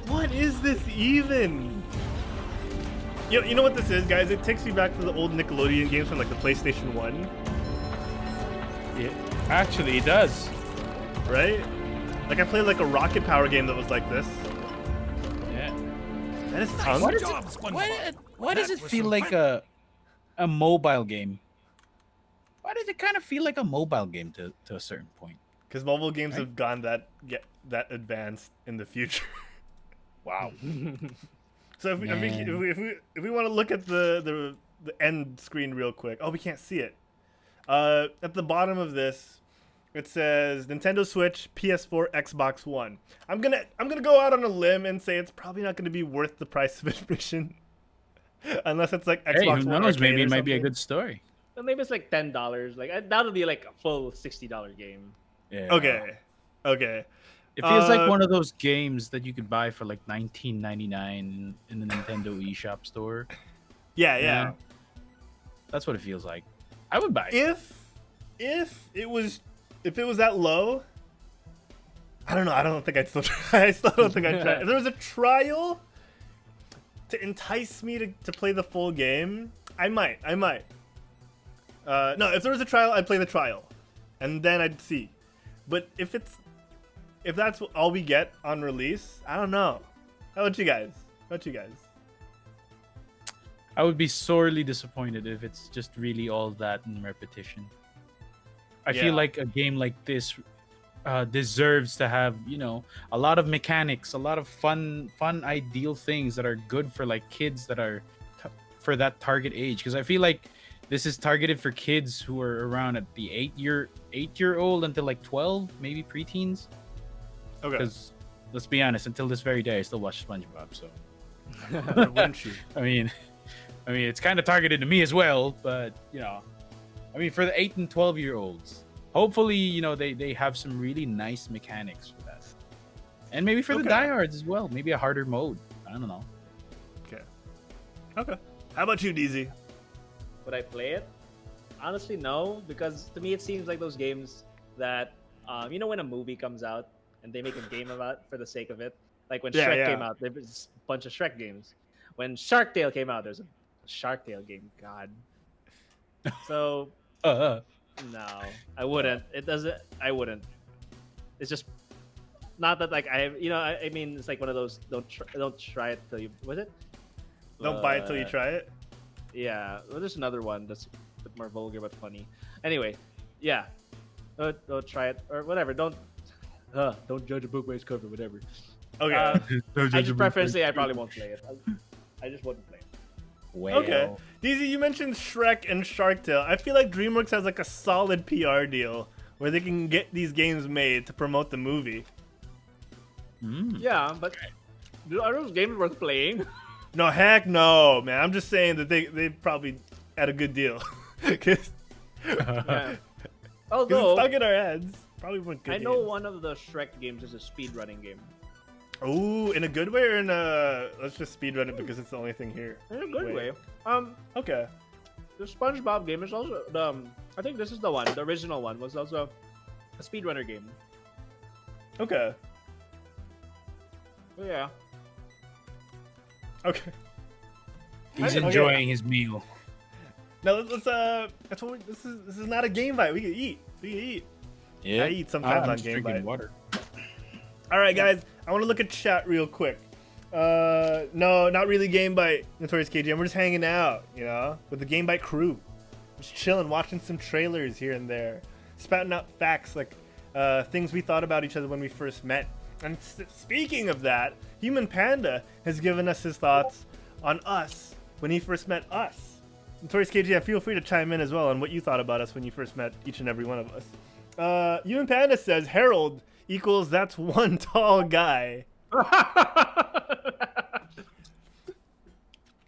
What is this even? You know what this is, guys? It takes me back to the old Nickelodeon games from like the PlayStation 1, Yeah, actually, it does. right? Like I played like a Rocket Power game that was like this. Yeah. That is tons. Why does job, it, SpongeBob. why does That it was feel some like a mobile game? Why does it kind of feel like a mobile game to a certain point? Because mobile games Right? have gone that advanced in the future. Wow. So if we want to look at the end screen real quick. Oh, we can't see it. At the bottom of this, it says Nintendo Switch, PS4, Xbox One. I'm gonna go out on a limb and say it's probably not gonna be worth the price of admission, unless it's like Xbox Hey, who One knows? Arcade Maybe or it might be a something. good story. Well, maybe it's like $10. Like that would be like a full $60 game. Yeah. Okay. It feels like one of those games that you could buy for like $19.99 in the Nintendo eShop store. Yeah. That's what it feels like. I would buy it. If it was that low, I don't know. I don't think I'd still try. I still don't think I'd try. If there was a trial to entice me to play the full game, I might. No, if there was a trial, I'd play the trial, and then I'd see. But if that's all we get on release, I don't know. How about you guys? I would be sorely disappointed if it's just really all that in repetition. I Yeah. feel like a game like this deserves to have, a lot of mechanics, a lot of fun, ideal things that are good for like kids that are for that target age. Because I feel like this is targeted for kids who are around at the 8-year-old until like 12, maybe preteens. Okay. Because let's be honest, until this very day, I still watch SpongeBob. So Why wouldn't you? I mean, it's kind of targeted to me as well, but for the 8 and 12-year-olds, hopefully, they have some really nice mechanics for that, and maybe for the Okay. diehards as well. Maybe a harder mode. I don't know. Okay. How about you, DZ? Would I play it? Honestly, no, because to me it seems like those games that, when a movie comes out and they make a game about for the sake of it. Like when Yeah, Shrek yeah. came out, there was a bunch of Shrek games. When Shark Tale came out, there's a Shark Tale game. God. So no, I wouldn't. It doesn't. I wouldn't. It's just not that like I mean it's like one of those don't try it till you was it? Don't buy it till you try it. Yeah, well, there's another one that's a bit more vulgar but funny. Anyway, yeah, don't try it or whatever. Don't judge a book by its cover, whatever. Okay. I just preference say I probably won't play it. I just wouldn't play it. Well, Okay. DZ, you mentioned Shrek and Shark Tale. I feel like DreamWorks has like a solid PR deal where they can get these games made to promote the movie. Yeah, but are those games worth playing? No, heck no, man. I'm just saying that they probably had a good deal. Because Yeah. it's Although stuck in our heads. Probably weren't good I know games. one of the Shrek games is a speedrunning game. Ooh, in a good way or in a... Let's just speedrun it because it's the only thing here. In a good Wait. way. Okay. The SpongeBob game is also the. I think this is the one. The original one was also a speedrunner game. Okay. So yeah. Okay. he's Okay. enjoying his meal. Now let's that's what this is not a game bite. We can eat. Yeah, I eat sometimes I'm on just Game drinking Bite. water. All right, guys. I want to look at chat real quick. No, not really Game Bite, Notorious KGM. We're just hanging out, with the Game Bite crew. Just chilling, watching some trailers here and there, spouting out facts like things we thought about each other when we first met. And speaking of that, Human Panda has given us his thoughts on us when he first met us. Notorious KGM, feel free to chime in as well on what you thought about us when you first met each and every one of us. Human Panda says Herald equals that's one tall guy.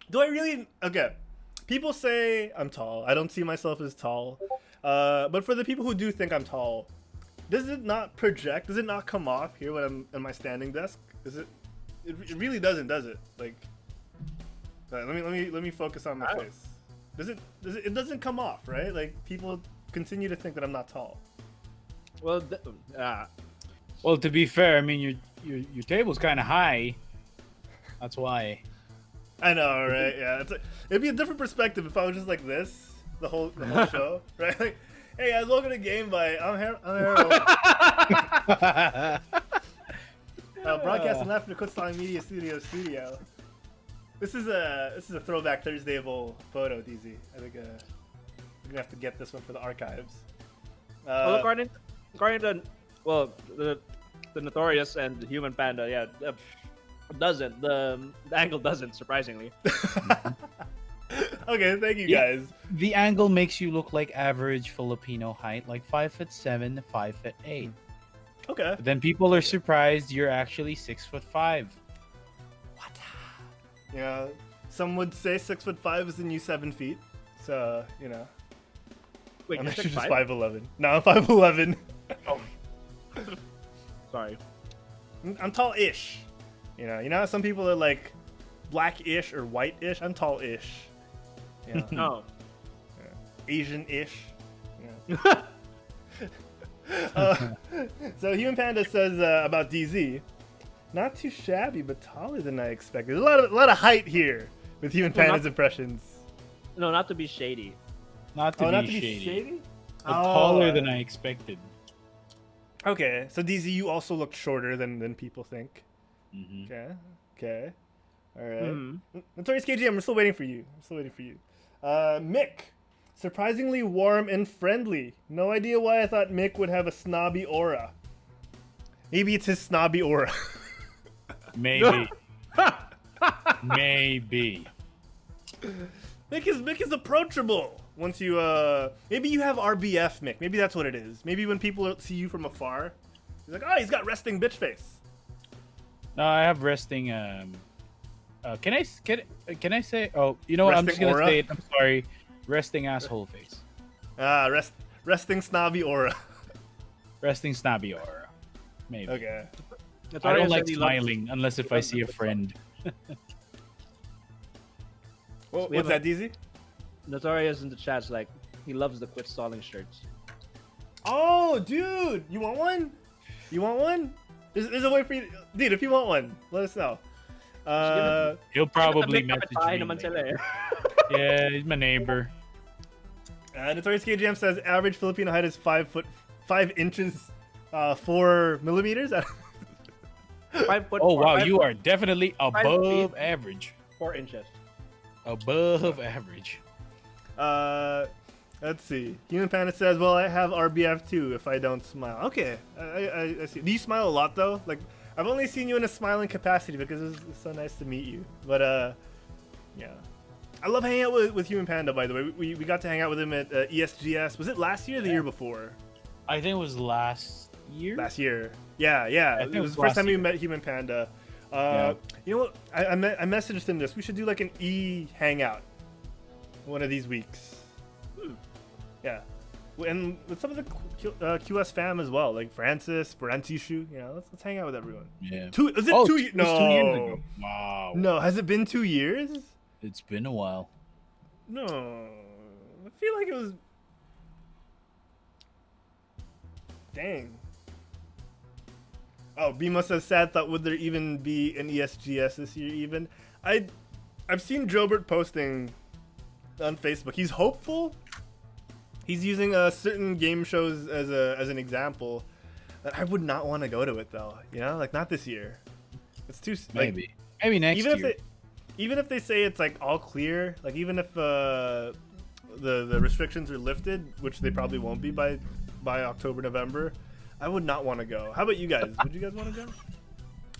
Do I really? Okay. People say I'm tall. I don't see myself as tall. But for the people who do think I'm tall, does it not project? Does it not come off here when I'm in my standing desk? Is it? It really doesn't, does it? Like, let me focus on my face. Does it? It doesn't come off, right? Like people continue to think that I'm not tall. Well, well, to be fair, I mean your table's kind of high. That's why. I know, right? Yeah, it'd be a different perspective if I was just like this the whole show, right? Like, hey guys, welcome to GameByte. I'm Herald. Broadcasting live from the Kutztown Media Studio. This is a throwback Thursday Bowl photo, DZ. I think we're gonna have to get this one for the archives. well, according to the Notorious and the Human Panda, yeah, doesn't the angle doesn't, surprisingly. Okay, thank you guys. The angle makes you look like average Filipino height, like 5'7" to 5'8". Okay. But then people are surprised you're actually 6'5". What? Yeah, some would say 6'5" is the new 7 feet. So Wait, I'm you're actually just 6'5"? 5'11". No, I'm 5'11". Oh. Sorry. I'm tall-ish. You know how some people are like black-ish or white-ish? I'm tall-ish. Yeah. No. Asian-ish. Yeah. So Human Panda says about DZ, not too shabby, but taller than I expected. There's a lot of height here with Human Panda's impressions. No, not to be shady. Not to be shady. But taller than I expected. Okay, so DZ, you also look shorter than people think. Mm-hmm. Okay. All right. Notorious KGM, we're still waiting for you. Mick, surprisingly warm and friendly. No idea why I thought Mick would have a snobby aura. Maybe it's his snobby aura. Maybe. Maybe. Mick is approachable. Once you maybe you have RBF, Mick. Maybe that's what it is. Maybe when people see you from afar, he's like, oh, he's got resting bitch face. No, I have resting. Can I say? Oh, you know what? I'm just gonna say it. I'm sorry. Resting asshole face. Resting snobby aura. Resting snobby aura. Maybe. Okay. I don't like smiling unless if I see a friend. What's that, DZ? Notorious in the chat's like, he loves the quit stalling shirts. Oh, dude, you want one? There's a way for you, dude. If you want one, let us know. He'll probably message me. Naman sila eh. Yeah, he's my neighbor. Notorious KGM says average Filipino height is 5 inches, 4 millimeters. 5 foot. Oh wow, you are definitely above average. 4 inches. Above average. Let's see. Human Panda says, well, I have RBF too if I don't smile. Okay, I see. Do you smile a lot though? Like, I've only seen you in a smiling capacity because it's so nice to meet you. But yeah. I love hanging out with Human Panda, by the way. We got to hang out with him at ESGS. Was it last year or the year before? I think it was last year. Last year. Yeah. It was the first time we met Human Panda. You know what? I messaged him this. We should do like an hangout one of these weeks. Yeah. And with some of the QS fam as well, like Francis, Francishu, let's hang out with everyone. Yeah. 2 years? No. 2 years ago. Wow. No, has it been 2 years? It's been a while. No. I feel like it was. Dang. Oh, Bima says sad thought, would there even be an ESGS this year even? I've seen Jobert posting on Facebook. He's hopeful. He's using certain game shows as an example. I would not want to go to it though. Like not this year. It's too maybe next year. Even if they say it's like all clear, like even if the restrictions are lifted, which they probably won't be by October, November, I would not want to go. How about you guys? Would you guys want to go?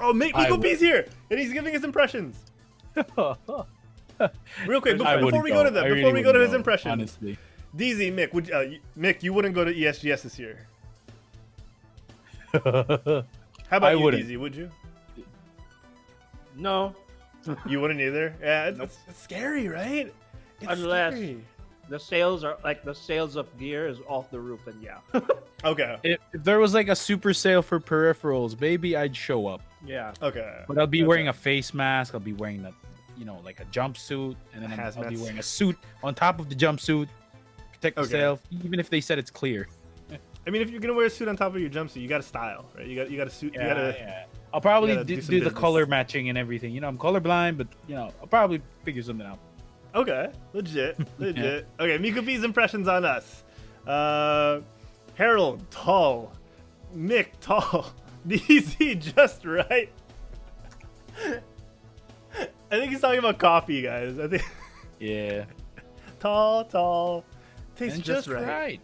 Oh, Miko P's here, and he's giving his impressions. Real quick, I before wouldn't we go to that, I before really we go to wouldn't his impression, honestly. DZ, Mick, Mick, you wouldn't go to ESGS this year. How about I you, wouldn't. DZ? Would you? No, You wouldn't either. Yeah, it's scary, right? It's Unless- scary. the sales of gear is off the roof, and yeah, Okay. If there was like a super sale for peripherals, maybe I'd show up. yeah. Okay. But I'll be Okay. wearing a face mask. I'll be wearing that, like a jumpsuit, and then I'll be Hazmat. wearing a suit on top of the jumpsuit, protect Okay. myself. Even if they said it's clear. I mean, if you're gonna wear a suit on top of your jumpsuit, you got to style, right? You got to suit. You gotta. Yeah. I'll probably gotta do do, some do the business. color matching and everything. I'm colorblind, but I'll probably figure something out. Okay. Legit. Okay. Mika P's impressions on us. Herald, tall. Mick, tall. DZ, just right. I think he's talking about coffee, guys. I think Yeah. tall. Tastes And just right.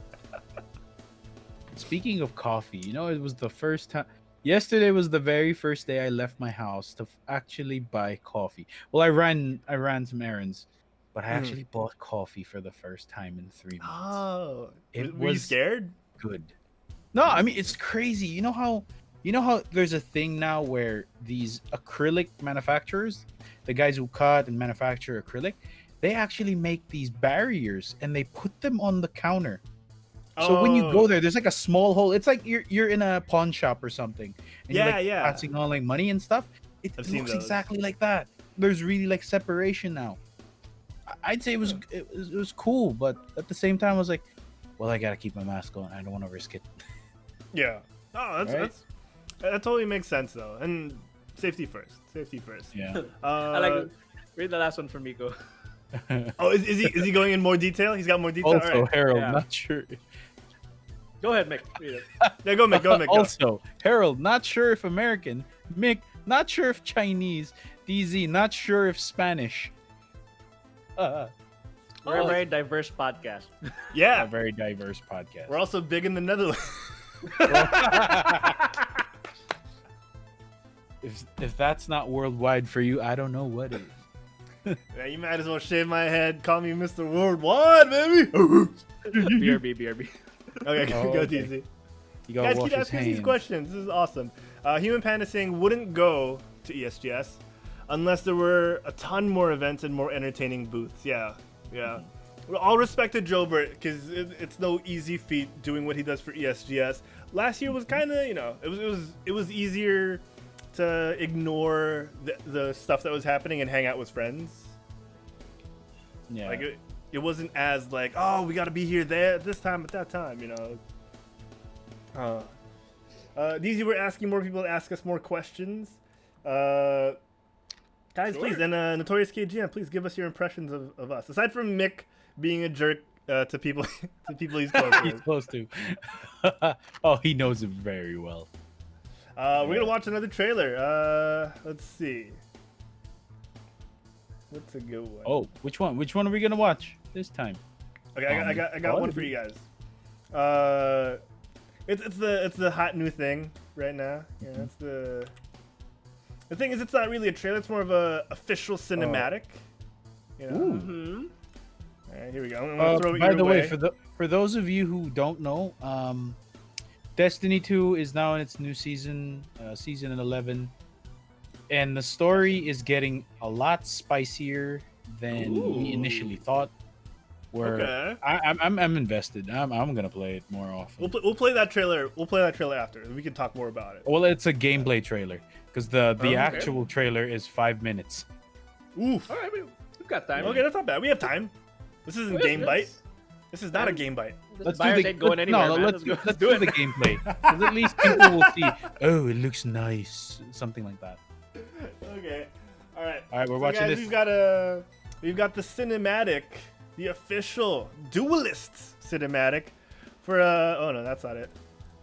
Speaking of coffee, it was the first time. Yesterday was the very first day I left my house to actually buy coffee. Well, I ran some errands, but I actually bought coffee for the first time in 3 months. Oh, It were you was scared? Good. No, I mean it's crazy. You know how there's a thing now where these acrylic manufacturers, the guys who cut and manufacture acrylic, they actually make these barriers and they put them on the counter. So when you go there, there's like a small hole. It's like you're in a pawn shop or something. And you're like passing on like money and stuff. It I've seen looks those. exactly like that. There's really like separation now. I'd say it was cool, but at the same time, I was like, well, I gotta keep my mask on. I don't want to risk it. Yeah. Oh, Right? that totally makes sense though. And safety first. Yeah. I like read the last one from Miko. Oh, is he going in more detail? He's got more detail. Also, All right. Harold, Yeah. not sure. Go ahead, Mick. Read it. Yeah, go Mick. Go. Also, Harold, not sure if American. Mick, not sure if Chinese. DZ, not sure if Spanish. We're a very diverse podcast. A Yeah. very diverse podcast. We're also big in the Netherlands. If that's not worldwide for you, I don't know what is. Yeah, you might as well shave my head. Call me Mr. Worldwide, baby. BRB. Okay, Oh, go okay. DZ. You gotta Guys, wash keep his asking us these hands. questions. This is awesome. Human Panda saying wouldn't go to ESGS unless there were a ton more events and more entertaining booths. Yeah. Well, all respect to Joebert because it's no easy feat doing what he does for ESGS. Last year was kind of it was easier to ignore the stuff that was happening and hang out with friends. Yeah. Like it wasn't as like, oh, we got to be here there this time at that time, DZ, we're asking more people to ask us more questions. Guys, Sure. please, and Notorious KGM, please give us your impressions of us. Aside from Mick being a jerk to people he's close He's with. supposed to. Oh, he knows it very well. We're gonna watch another trailer. Let's see. What's a good one? Oh, which one? Which one are we gonna watch this time? Okay, I got one for you guys. It's the hot new thing right now. Yeah, it's the thing is, it's not really a trailer. It's more of a official cinematic. Mm-hmm. All right, here we go. I'm gonna throw it By your the way, way. for those of you who don't know, Destiny 2 is now in its new season, season 11, and the story is getting a lot spicier than we initially thought. Where Okay. I'm invested. I'm gonna play it more often. We'll play that trailer. We'll play that trailer after. We can talk more about it. Well, it's a gameplay trailer because the Okay. actual trailer is 5 minutes. Oof. All right, we've got time. Okay, that's not bad. We have time. This isn't Yes, GameByte. yes. This is not a GameByte. This buyers ain't going anywhere, no, man. let's go. let's do the gameplay. 'Cause at least people will see. Oh, it looks nice. Something like that. Okay. All right. All right, we're So watching guys, this. we've got the cinematic, the official Duelists cinematic for oh no, that's not it.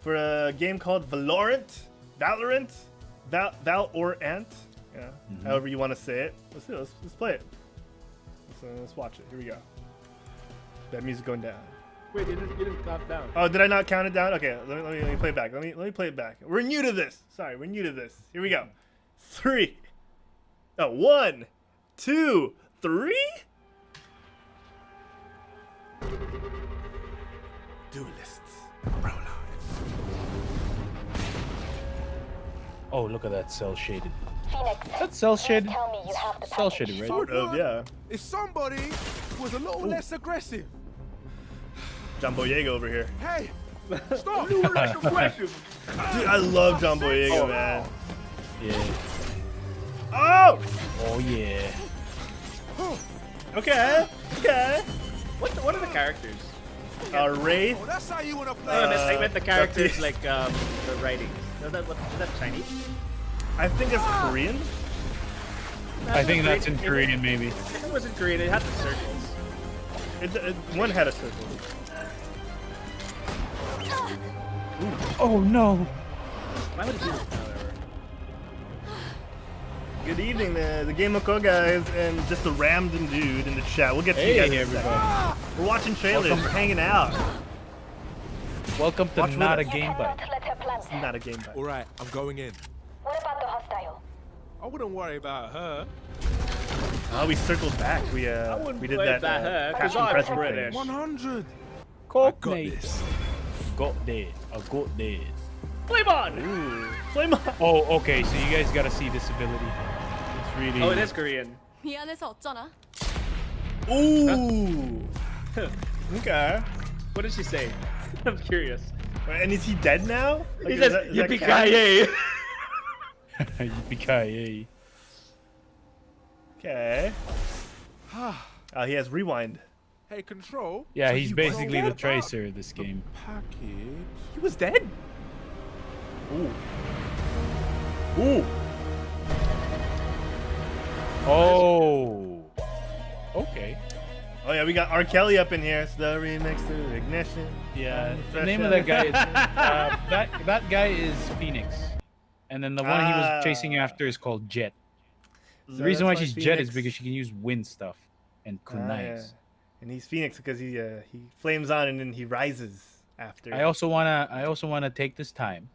For a game called Valorant. Yeah. Mm-hmm. However you want to say it. Let's play it. Let's watch it. Here we go. That music going down. Wait, you didn't count down. Oh, did I not count it down? Okay, let me play it back. Let me play it back. We're new to this. Sorry, we're new to this. Here we go. 3. Oh, 1, 2, 3? Duelists. Prologue. Oh, look at that cell shaded. Phoenix, Is that cell shaded? tell me you have the Cell package. shaded, right? Sort of, yeah. If somebody was a little less aggressive. John Boyega over here. Hey, stop! Dude, I love John Boyega, man. Yeah. Oh! Oh yeah. Okay. Okay. What are the characters? Wraith. Oh, that's how you want to play. I meant the characters Baptiste. like the writings. Is that Chinese? I think it's Korean. I think that's in Korean, maybe. If it was in Korean, it had the circles. One had a circle. Oh no. Why would it do this? Good evening, the Game of Co guys, and just a random dude in the chat. We'll get to you Hey guys in a second. everybody. We're watching trailers. Welcome. We're hanging out. Welcome to Watch with Not a us. GameByte. Let her plant. It's not a game, but All right, I'm going in. What about the hostile? I wouldn't worry about her. we circled back. We did that passion present thing. British. 100. Got this. Got this. I got this. Flame on! Ooh, flame on. Oh, okay. So you guys gotta see this ability. It's really. Oh, it is Korean. 미안해서 어쩌나? Ooh. Okay. What did she say? I'm curious. And is he dead now? Like, He is says, that- is that "Yippee canon? ki Yippee-ki-yay. Okay. He has rewind. Hey, control. Yeah, So he's you basically forgot the about tracer of this the game. package. He was dead. Ooh. Ooh. Oh. Okay. Oh yeah, we got R. Kelly up in here. It's the remix to Ignition. Yeah. The Fresh name of out. that guy is that guy is Phoenix, and then the one he was chasing after is called Jet. The So reason why that's she's Jet Phoenix. is because she can use wind stuff and Ah, kunais. yeah. And he's Phoenix because he flames on and then he rises after. I also wanna take this time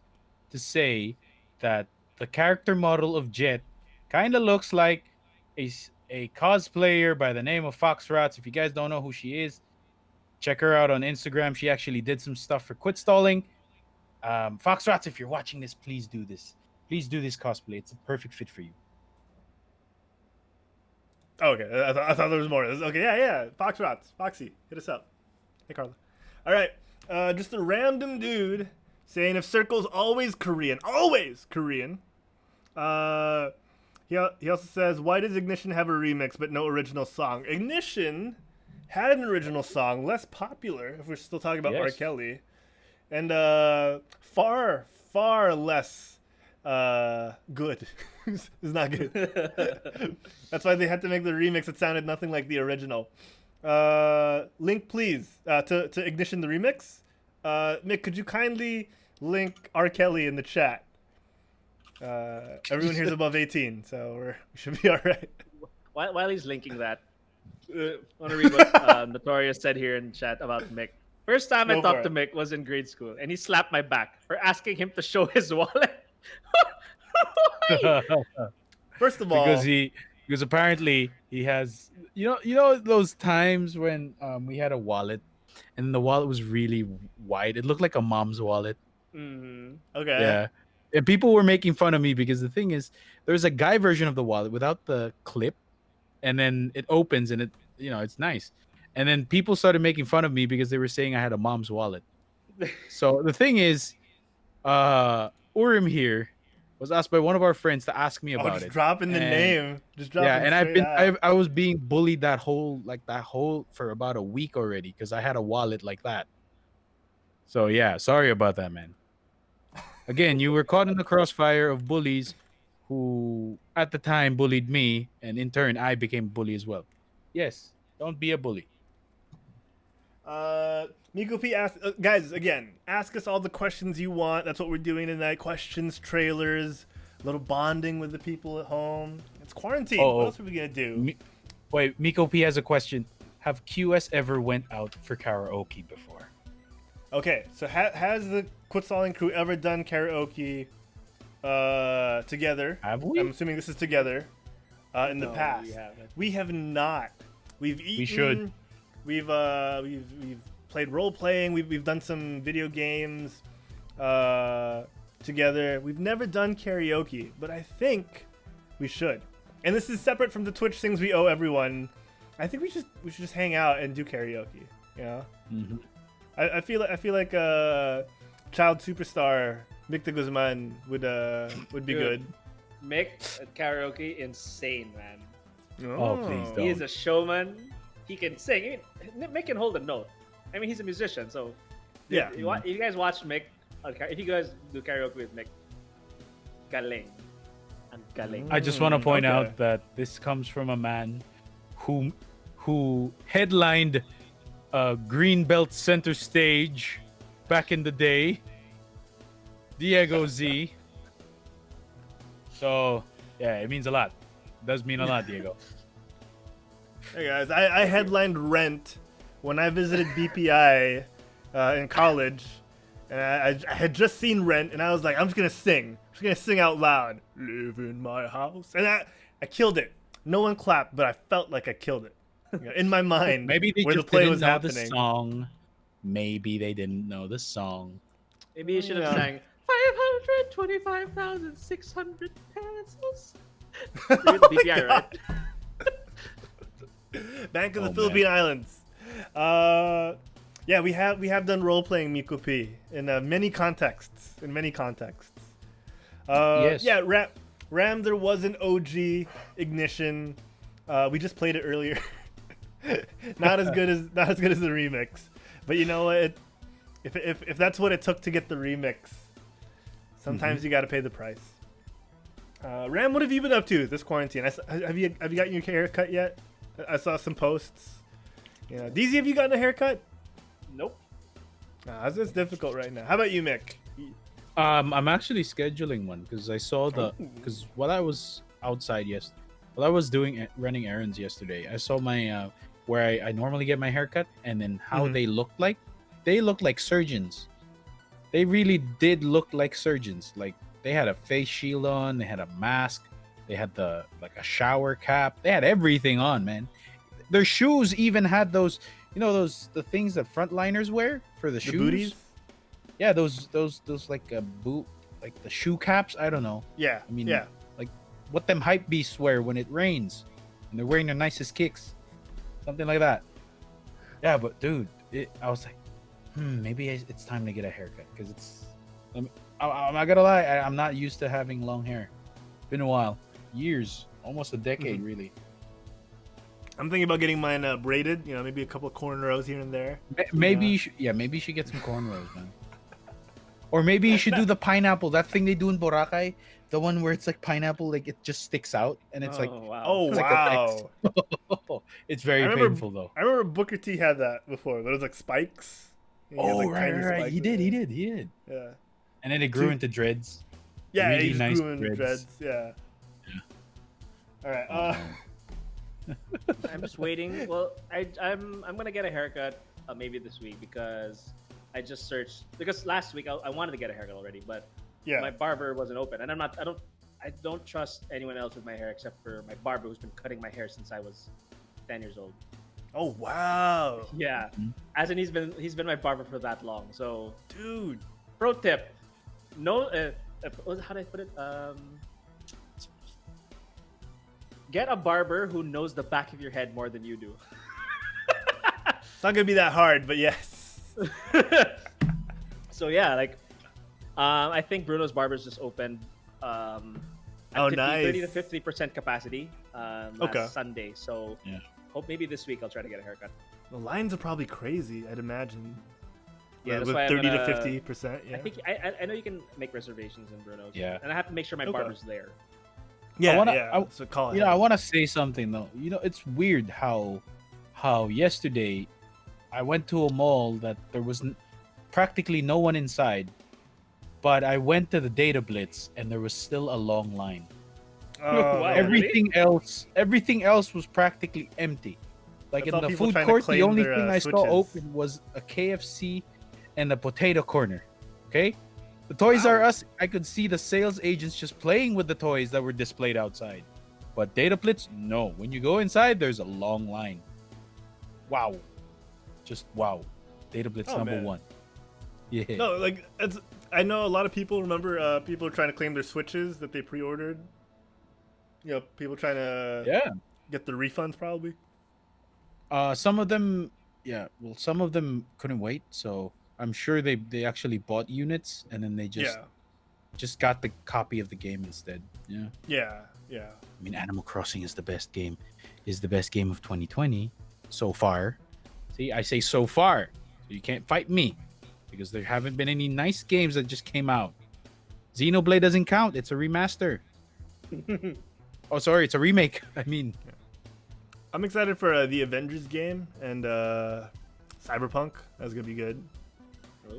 to say that the character model of Jet kind of looks like a cosplayer by the name of Fox Rats. If you guys don't know who she is, check her out on Instagram. She actually did some stuff for Quit Stalling. Fox Rats, if you're watching this, please do this. Please do this cosplay. It's a perfect fit for you. Oh, okay, I thought there was more. Okay, yeah. Fox Rots. Foxy, hit us up. Hey, Carla. All right, just a random dude saying if Circle's always Korean. Always Korean. He also says, why does Ignition have a remix but no original song? Ignition had an original song, less popular, if we're still talking about R. Yes. Kelly. And far, far less good. It's not good. That's why they had to make the remix. It sounded nothing like the original. Link, please, to Ignition the remix. Mick, could you kindly link R. Kelly in the chat? Everyone here's above 18, so we should be all right. While he's linking that, I want to read what Notorious said here in chat about Mick. First time I Go talked for to Mick was in grade school, and he slapped my back for asking him to show his wallet. First of all, because apparently he has you know those times when we had a wallet and the wallet was really wide. It looked like a mom's wallet. Mhm. okay. Yeah. And people were making fun of me because the thing is, there's a guy version of the wallet without the clip, and then it opens and it's nice. And then people started making fun of me because they were saying I had a mom's wallet. So the thing is, Urim here was asked by one of our friends to ask me about just it. dropping the And- name. Just dropping Yeah, and straight out. I was being bullied that whole for about a week already because I had a wallet like that. So yeah, sorry about that, man. Again, you were caught in the crossfire of bullies who at the time bullied me, and in turn I became a bully as well. Yes, don't be a bully. Miko P asked, guys, again, ask us all the questions you want. That's what we're doing tonight. Questions, trailers, a little bonding with the people at home. It's quarantine. Oh, What else are we going to do? Wait, Miko P has a question. Have QS ever went out for karaoke before? Okay, so has the Quit Stalling crew ever done karaoke together? Have we? I'm assuming this is together. in the No, past. we haven't. We have not. We've eaten. should. We've played role playing. We've done some video games together. We've never done karaoke, but I think we should. And this is separate from the Twitch things we owe everyone. I think we should just hang out and do karaoke. You know. Mhm. I feel like child superstar Mick de Guzman would be Dude. good. Mick at karaoke, insane, man. Oh, please He don't. is a showman. He can sing. I mean, Mick can hold a note. I mean, he's a musician, so Yeah. If you guys watch Mick, if you guys do karaoke with Mick, galing, and galing. I just want to point okay. out that this comes from a man who headlined Greenbelt Center Stage back in the day, Diego Z. So yeah, it means a lot. It does mean a lot, Diego. Hey guys, I headlined Rent when I visited BPI in college, and I had just seen Rent, and I was like, I'm just gonna sing out loud, "Live in my house," and I killed it. No one clapped, but I felt like I killed it. You know, in my mind, Maybe they where the just play didn't was know happening. the song. Maybe they didn't know the song. Maybe you should have Yeah. sang 525,600 pesos. You're the DPI, right? Bank of the Oh, Philippine Islands. Yeah, we have done role playing Miku P in many contexts. Yes. Yeah, Ram. There was an OG Ignition. We just played it earlier. not as good as the remix. But you know what? If that's what it took to get the remix, sometimes you got to pay the price. Ram, what have you been up to this quarantine? Have you gotten your haircut yet? I saw some posts. Yeah, DZ, have you gotten a haircut? Nope. Nah, it's difficult right now. How about you, Mick? I'm actually scheduling one because I saw because while I was outside while I was running errands yesterday, I saw my where I normally get my haircut and then how Mhm. they looked like. They looked like surgeons. They really did look like surgeons. Like they had a face shield on, they had a mask, they had a shower cap, they had everything on, man. Their shoes even had those, the things that frontliners wear for the shoes. Booties? Yeah, those like boot, like the shoe caps. I don't know. Yeah. I mean, yeah. like what them hype beasts wear when it rains, and they're wearing their nicest kicks, something like that. Yeah, but dude, I was like, maybe it's time to get a haircut because I'm not gonna lie, I'm not used to having long hair. Been a while, years, almost a decade, really. I'm thinking about getting mine braided. You know, maybe a couple of cornrows here and there. Maybe you should, maybe you should get some cornrows, man. Or maybe you should do the pineapple. That thing they do in Boracay, the one where it's like pineapple, like it just sticks out, and it's like, wow. Oh It's like a wow! it's very I remember- painful though. I remember Booker T had that before, but it was like spikes. And he had, like, tiny spikes He in did. it. Yeah. And then it grew Dude. into dreads. Yeah, Really he just nice grew in dreads. dreads. Yeah. All right. I'm just waiting. Well, I'm gonna get a haircut maybe this week because I just searched because last week I wanted to get a haircut already, but Yeah. my barber wasn't open, and I don't trust anyone else with my hair except for my barber who's been cutting my hair since I was 10 years old. Oh wow, Yeah, as in he's been my barber for that long. So dude. pro tip, no, how do I put it? Get a barber who knows the back of your head more than you do. It's not gonna be that hard, but yes. So yeah, like I think Bruno's Barbers just opened at Oh, 30 nice. to 50% capacity last Okay. Sunday. So Yeah. hope maybe this week I'll try to get a haircut. The lines are probably crazy. I'd imagine. Yeah, that's with why I'm 30 to gonna- 50%. Yeah. I think I know you can make reservations in Bruno's. Yeah. And I have to make sure my Okay. barber's there. Yeah. I- so call it. I want to say something though. It's weird how yesterday I went to a mall that there was practically no one inside, but I went to the Data Blitz and there was still a long line. Oh, Wow. man. Everything else was practically empty. Like That's all in the people food trying to court, the claim only their, thing I saw switches. open was a KFC and a potato corner. Okay, the Toys R Us, I could see the sales agents just playing with the toys that were displayed outside. But Data Blitz, no. When you go inside, there's a long line. Wow. Just wow. Data Blitz Oh, number man. 1. Yeah. No, like I know a lot of people remember people trying to claim their Switches that they pre-ordered. You know, people trying to Yeah. get the refunds probably. Some of them, yeah. Well, some of them couldn't wait, so I'm sure they actually bought units and then they just got the copy of the game instead. Yeah. Yeah. I mean, Animal Crossing is the best game of 2020 so far. See, I say so far, so you can't fight me because there haven't been any nice games that just came out. Xenoblade doesn't count; it's a remaster. Oh, sorry, it's a remake. I mean, I'm excited for the Avengers game and Cyberpunk. That's gonna be good. Oh.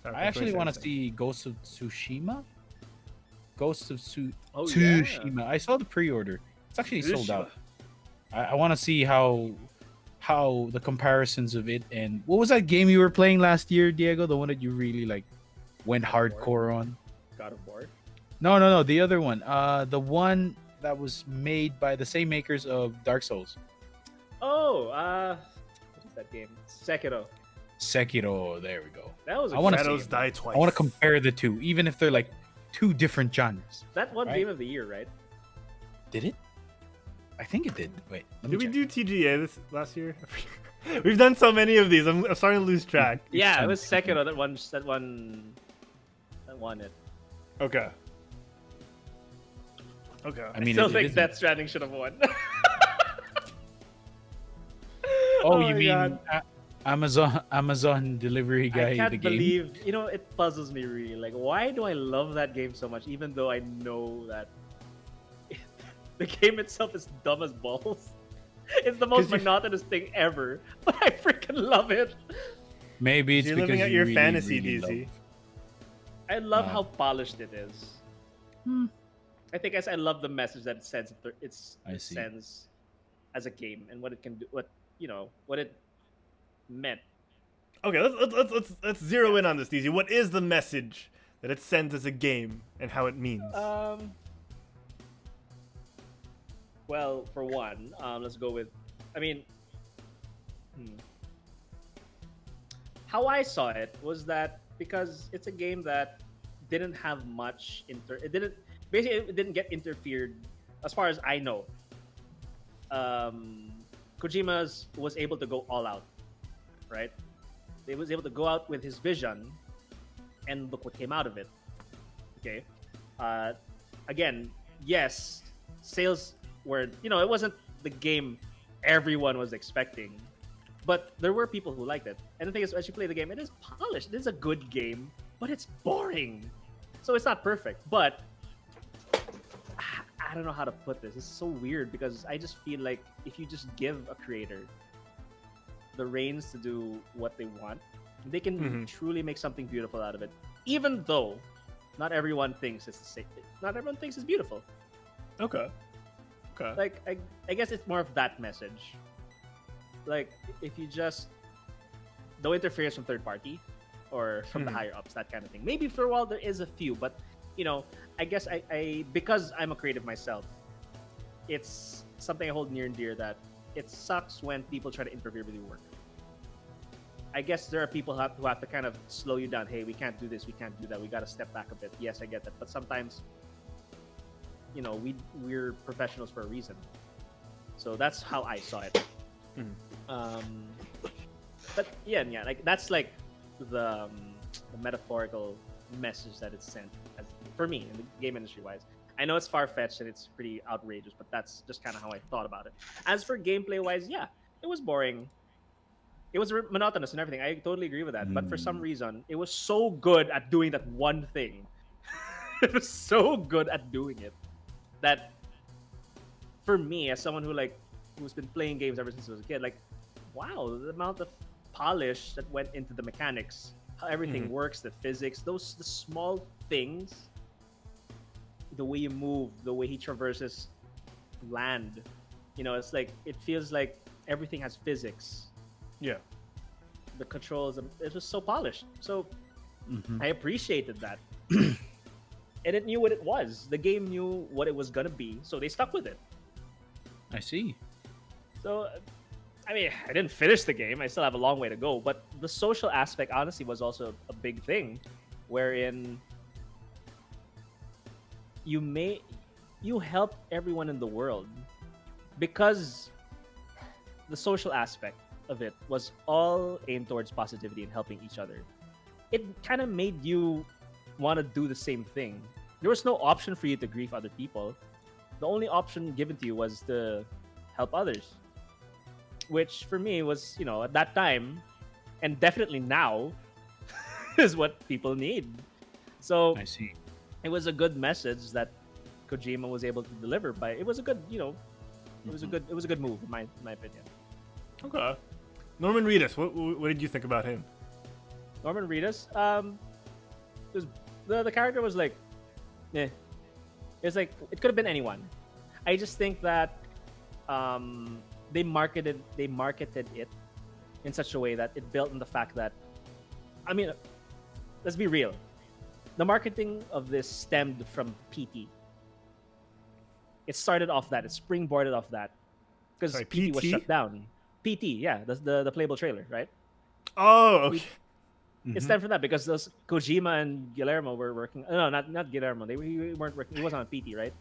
Yeah, I actually want to 2077. see Ghost of Tsushima. Oh, Tsushima. I saw the pre-order. It's actually sold out. I want to see how the comparisons of it and what was that game you were playing last year, Diego? The one that you really like went hardcore on. God of War. No, the other one. The one that was made by the same makers of Dark Souls. Oh, what is that game? Sekiro. There we go. That was. I wanna see Shadows it. Die Twice. I want to compare the two, even if they're like two different genres. That one Right? game of the year, right? Did it? I think it did. Wait, let me Did we check. do TGA this last year? We've done so many of these. I'm starting to lose track. Yeah, it Some- was Sekiro that won it. Okay. I mean, Still it think is- Death Stranding should have won. Oh, my you mean God. Amazon delivery guy? I can't the game? believe, it puzzles me really. Like, why do I love that game so much, even though I know that the game itself is dumb as balls? It's the most 'Cause you're- monotonous thing ever, but I freaking love it. Maybe it's You're because living out you your really, fantasy, really DZ. love- I love Wow. how polished it is. I think I love the message that it sends. I It see. sends as a game and what it can do. What it meant. Okay, let's zero in on this, DZ. What is the message that it sends as a game and how it means? Well, for one, let's go with. I mean, how I saw it was that because it's a game that didn't have much it didn't get interfered as far as I know. Kojima's was able to go all out, right? He was able to go out with his vision, and look what came out of it. Okay, again, yes, sales were it wasn't the game everyone was expecting, but there were people who liked it. And the thing is, as you play the game, it is polished. It is a good game, but it's boring. So it's not perfect, but I don't know how to put this. It's so weird because I just feel like if you just give a creator the reins to do what they want, they can truly make something beautiful out of it. Even though not everyone thinks it's the same. Not everyone thinks it's beautiful. Okay. Like I guess it's more of that message. Like if you just no interference from third party or from the higher ups, that kind of thing. Maybe for a while there is a few, but I guess I because I'm a creative myself, it's something I hold near and dear that it sucks when people try to interfere with your work. I guess there are people who have to kind of slow you down. Hey, we can't do this, we can't do that. We got to step back a bit. Yes, I get that, but sometimes, we're professionals for a reason. So that's how I saw it. But yeah, like that's like the metaphorical message that it's sent for me in the game industry wise. I know it's far-fetched and it's pretty outrageous, but that's just kind of how I thought about it. As for gameplay wise, yeah, it was boring. It was monotonous and everything. I totally agree with that. But for some reason, it was so good at doing that one thing. It was so good at doing it that for me, as someone who's been playing games ever since I was a kid, like, wow, the amount of polish that went into the mechanics, how everything works, the physics, the small things, the way you move, the way he traverses land, it's like it feels like everything has physics. Yeah. The controls, it was so polished. So I appreciated that. and it knew what it was. The game knew what it was gonna be, so they stuck with it. I see. So, I mean, I didn't finish the game. I still have a long way to go. But the social aspect, honestly, was also a big thing, wherein you helped everyone in the world because the social aspect of it was all aimed towards positivity and helping each other. It kind of made you want to do the same thing. There was no option for you to grieve other people. The only option given to you was to help others, which for me was, at that time, and definitely now, is what people need. So I see. it was a good message that Kojima was able to deliver. By it was a good, it was a good move in my opinion. Okay. Norman Reedus, what did you think about him? Norman Reedus, it was, the character was like, it's like it could have been anyone. I just think that they marketed it in such a way that it built on the fact that, I mean, let's be real, the marketing of this stemmed from PT. It started off that, it springboarded off that, because Sorry, PT was PT? shut down. PT, yeah, that's the playable trailer, right? Oh, okay. It stemmed from that because those Kojima and Guillermo were working. No, not Guillermo. They weren't working. He wasn't on PT, right?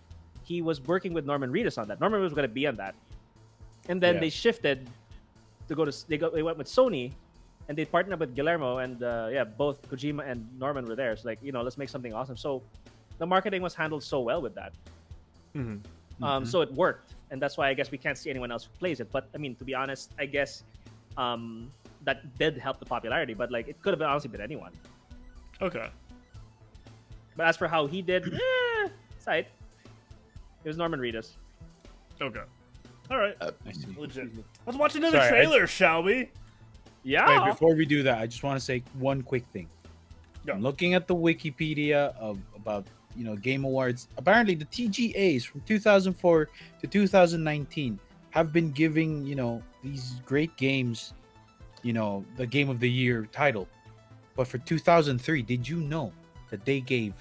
He was working with Norman Reedus on that. Norman was going to be on that, and then Yeah. they shifted to go to. They went with Sony, and they partnered up with Guillermo, and both Kojima and Norman were there. So let's make something awesome. So the marketing was handled so well with that. So it worked, and that's why I guess we can't see anyone else who plays it. But I mean, to be honest, I guess that did help the popularity. But it could have honestly been anyone. Okay. But as for how he did, sight. It was Norman Reedus. Okay. All right. I see. Legit. Let's watch another Sorry, trailer, shall we? Yeah. Wait, before we do that, I just want to say one quick thing. Yeah. I'm looking at the Wikipedia about Game Awards. Apparently, the TGAs from 2004 to 2019 have been giving these great games, the Game of the Year title. But for 2003, did you know that they gave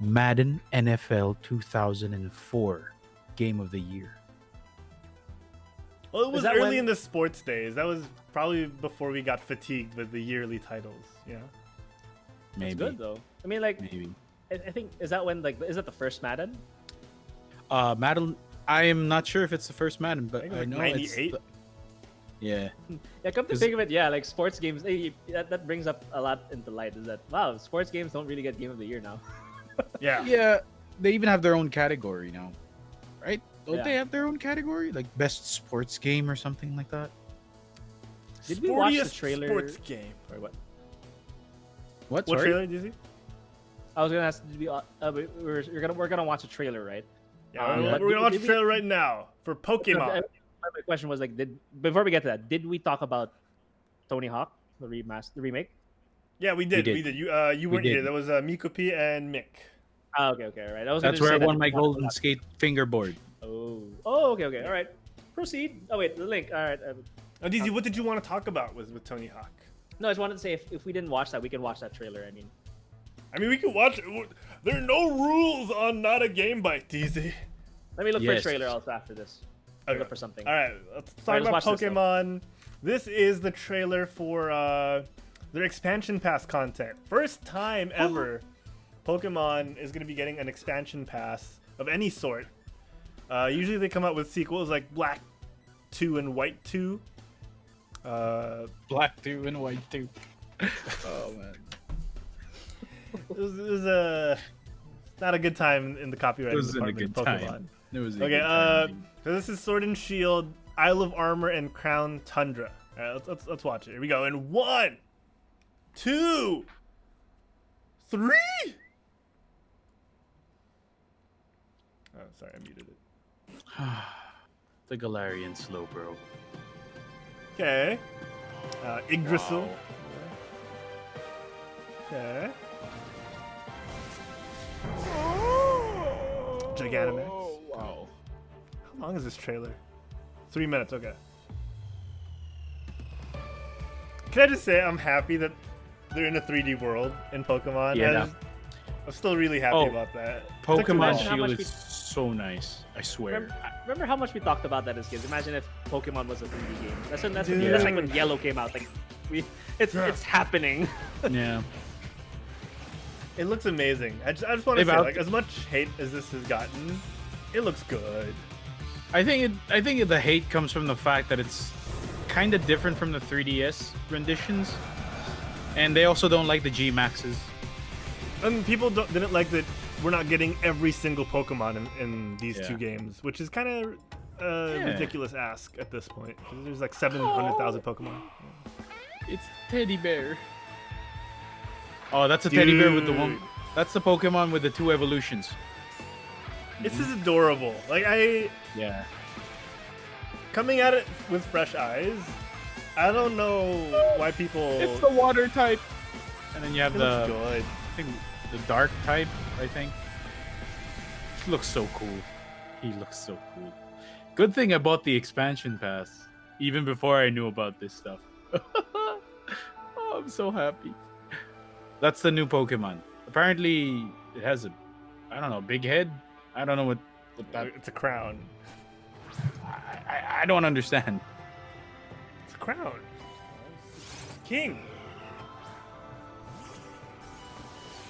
Madden NFL 2004 Game of the Year? Well, it was that early when- in the sports days. That was probably before we got fatigued with the yearly titles. Yeah. Maybe. It's good though. I mean, Maybe. I think is that the first Madden? Madden. I am not sure if it's the first Madden, but I think I like know 98. it's. Yeah. Yeah, come to 'Cause- think of it, sports games. That brings up a lot into light. Is that wow? Sports games don't really get Game of the Year now. Yeah. Yeah, they even have their own category now, right? Don't Yeah. they have their own category, like best sports game or something like that? Did we watch the Sportiest trailer? sports game. Or what? What? What Sorry? trailer did you see? I was gonna ask. We're gonna watch a trailer, right? Yeah, but we're gonna watch did the we- trailer right now for Pokemon. My question was before we get to that, did we talk about Tony Hawk, the remake? Yeah, we did. did. We did. You weren't did. here. That was Mikopi and Mick. Ah, okay, all right. I was That's gonna where I say won that my we talked golden about- skate fingerboard. Oh, okay, all right. Proceed. Oh wait, the link. All right. Oh, DZ, what did you want to talk about with Tony Hawk? No, I just wanted to say if we didn't watch that, we can watch that trailer. I mean, we can watch it. There are no rules on Not a GameByte, DZ. Let me look for a Yes. trailer also after this. Okay. Look for something. All right, let's talk Alright, about let's watch this, though. Pokemon. This is the trailer for their expansion pass content. First time ever, Pokemon is going to be getting an expansion pass of any sort. Usually they come out with sequels like Black 2 and White 2. Black 2 and white 2. Oh man. It was not a good time in the copyright It wasn't a department good of Pokemon. time. It was a Okay, good time. so this is Sword and Shield, Isle of Armor, and Crown Tundra. All right, let's watch it. Here we go. In 1, 2, 3. Oh, sorry, I muted it. The Galarian Slowbro. Okay. Yggdrasil. Wow. Okay. Gigantamax. Wow. How long is this trailer? 3 minutes, okay. Can I just say I'm happy that they're in a 3D world in Pokemon? Yeah. I just- I'm still really happy Oh, about that. Took too Pokemon long. Imagine how Shield much is so nice. I swear. Remember how much we talked about that as kids? Imagine if Pokemon was a 3D game. That's Dude. like when Yellow came out. Like, it's happening. Yeah. It looks amazing. I just want to They've say, out- like, as much hate as this has gotten, it looks good. I think the hate comes from the fact that it's kind of different from the 3DS renditions, and they also don't like the G Maxes. And people didn't like that we're not getting every single Pokemon in these two games, which is kind of ridiculous ask at this point. 'Cause there's like 700,000 Pokemon. It's teddy bear. Oh, that's a teddy bear with the one. Dude. That's the Pokemon with the 2 evolutions. This is adorable. Like, Yeah. coming at it with fresh eyes, I don't know why people. It's the water type. And then you have It the looks good. I think the dark type, I think. He looks so cool. He looks so cool. Good thing I bought the expansion pass even before I knew about this stuff. Oh, I'm so happy. That's the new Pokemon. Apparently, it has I don't know, big head. I don't know what that. It's a crown. I don't understand. It's a crown. King.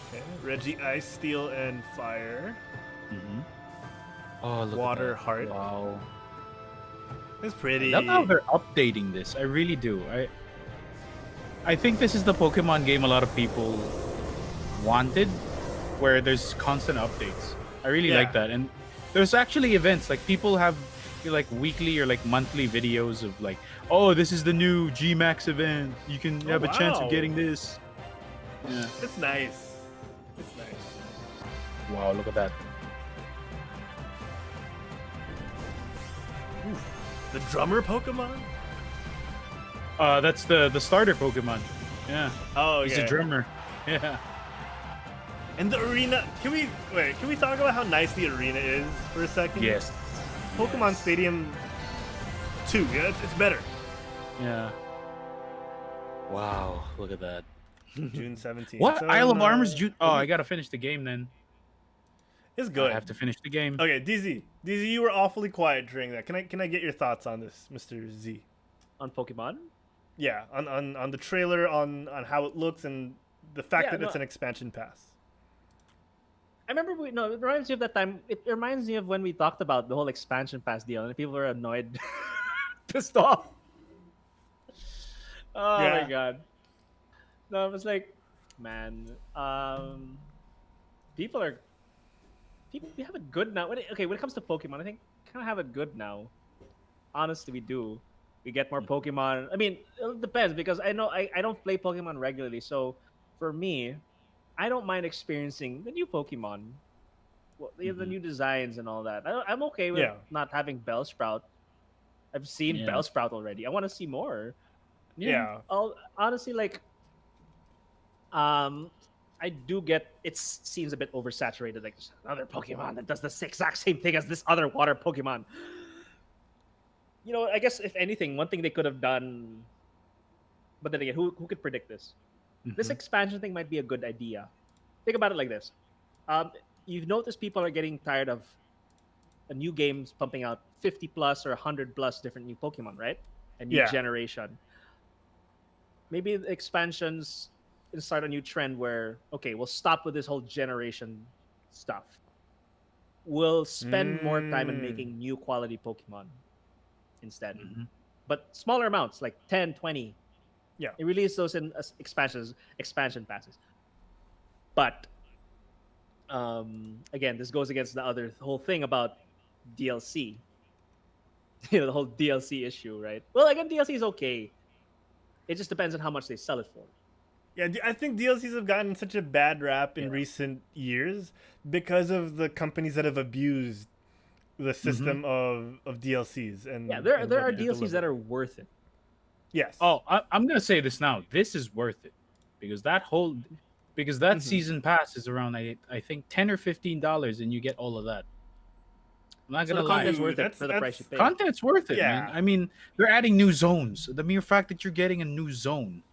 Okay. Reggie, Ice, Steel, and Fire. Oh, look Water, at that. Heart. Wow. It's pretty. I love how they're updating this. I really do. I think this is the Pokemon game a lot of people wanted, where there's constant updates. I really like that. And there's actually events, like people have like weekly or like monthly videos of like, oh, this is the new G-Max event. You can have a chance wow. of getting this. Yeah. It's nice. It's nice. Wow, look at that. The drummer Pokemon? That's the starter Pokemon. Yeah. Oh, He's a drummer. Yeah. And the arena. Can we talk about how nice the arena is for a second? Yes. Pokemon Stadium 2. Yeah, it's better. Yeah. Wow, look at that. June 17th. What? So, Isle of Armor's June. Oh, I gotta finish the game then. It's good. I have to finish the game. Okay, DZ, you were awfully quiet during that. Can I get your thoughts on this, Mr. Z? On Pokemon? Yeah, on the trailer, on how it looks, and the fact that it's an expansion pass. I remember it reminds me of that time. It reminds me of when we talked about the whole expansion pass deal and people were annoyed, pissed off. Oh my god. No, it was like, man, we have it good now. When it comes to Pokemon, I think we kind of have it good now. Honestly, we do. We get more Pokemon. I mean, it depends because I know I don't play Pokemon regularly, so for me, I don't mind experiencing the new Pokemon, the new designs and all that. I'm okay with not having Bellsprout. I've seen Bellsprout already. I want to see more. Yeah. Honestly, like, I do get it seems a bit oversaturated. Like there's another Pokemon that does the exact same thing as this other water Pokemon. You know, I guess if anything, one thing they could have done, but then again, who could predict this? This expansion thing might be a good idea. Think about it like this. You've noticed people are getting tired of new games pumping out 50 plus or 100 plus different new Pokemon, right? A new generation. Maybe the expansions start a new trend where, okay, we'll stop with this whole generation stuff. We'll spend more time in making new quality Pokemon instead. But smaller amounts, like 10, 20. Yeah. They release those in expansion passes. But again, this goes against the whole thing about DLC. You know, the whole DLC issue, right? Well, again, DLC is okay. It just depends on how much they sell it for. Yeah, I think DLCs have gotten such a bad rap in recent years because of the companies that have abused the system of DLCs. And there are DLCs that are worth it. Yes. Oh, I'm gonna say this now. This is worth it because that season pass is around I think $10 or $15, and you get all of that. I'm not gonna lie. Content's worth it for the price you pay. Content's worth it, man. I mean, they're adding new zones. The mere fact that you're getting a new zone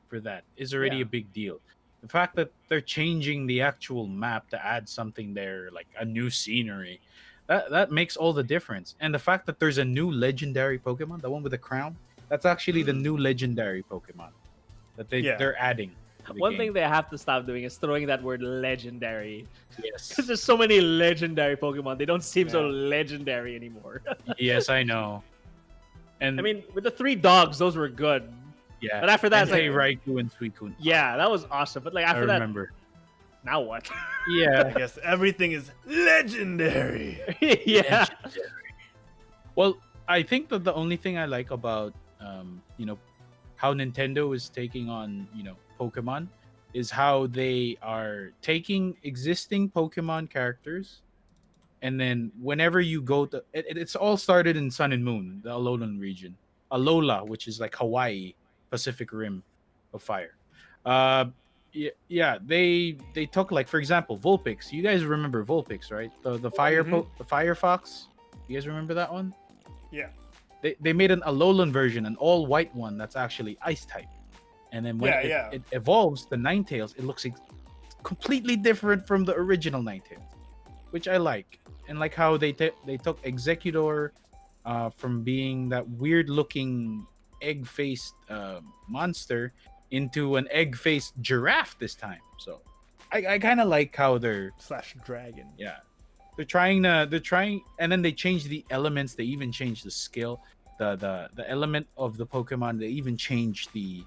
for that is already a big deal. The fact that they're changing the actual map to add something there, like a new scenery, that makes all the difference. And the fact that there's a new legendary Pokemon, the one with the crown, that's actually the new legendary Pokemon that they're adding. To the One game. thing they have to stop doing is throwing that word legendary. Yes. Because there's so many legendary Pokemon, they don't seem so Yeah. legendary anymore. Yes, I know. And I mean, with the 3 dogs, those were good. yeah. but after that, and it's Hey like- Raikou and Suicune. Yeah, that was awesome. But like I after that, remember. now what? I Yeah. guess everything is legendary. yeah. Well, I think that the only thing I like about how Nintendo is taking on Pokemon is how they are taking existing Pokemon characters, and then whenever you go to it's all started in Sun and Moon, the Alolan region, Alola, which is like Hawaii, Pacific Rim of Fire. Yeah, they took, like, for example, Vulpix. You guys remember Vulpix, right? The fire the Fire Fox. You guys remember that one? Yeah. They made an Alolan version, an all white one that's actually ice type. And then when it evolves the Ninetales, it looks completely different from the original Ninetales, which I like. And like how they took Executor from being that weird looking egg-faced monster into an egg-faced giraffe this time. So I kind of like how they're / dragon. yeah. They're trying, and then they change the elements. They even change the skill, the element of the Pokemon. They even change the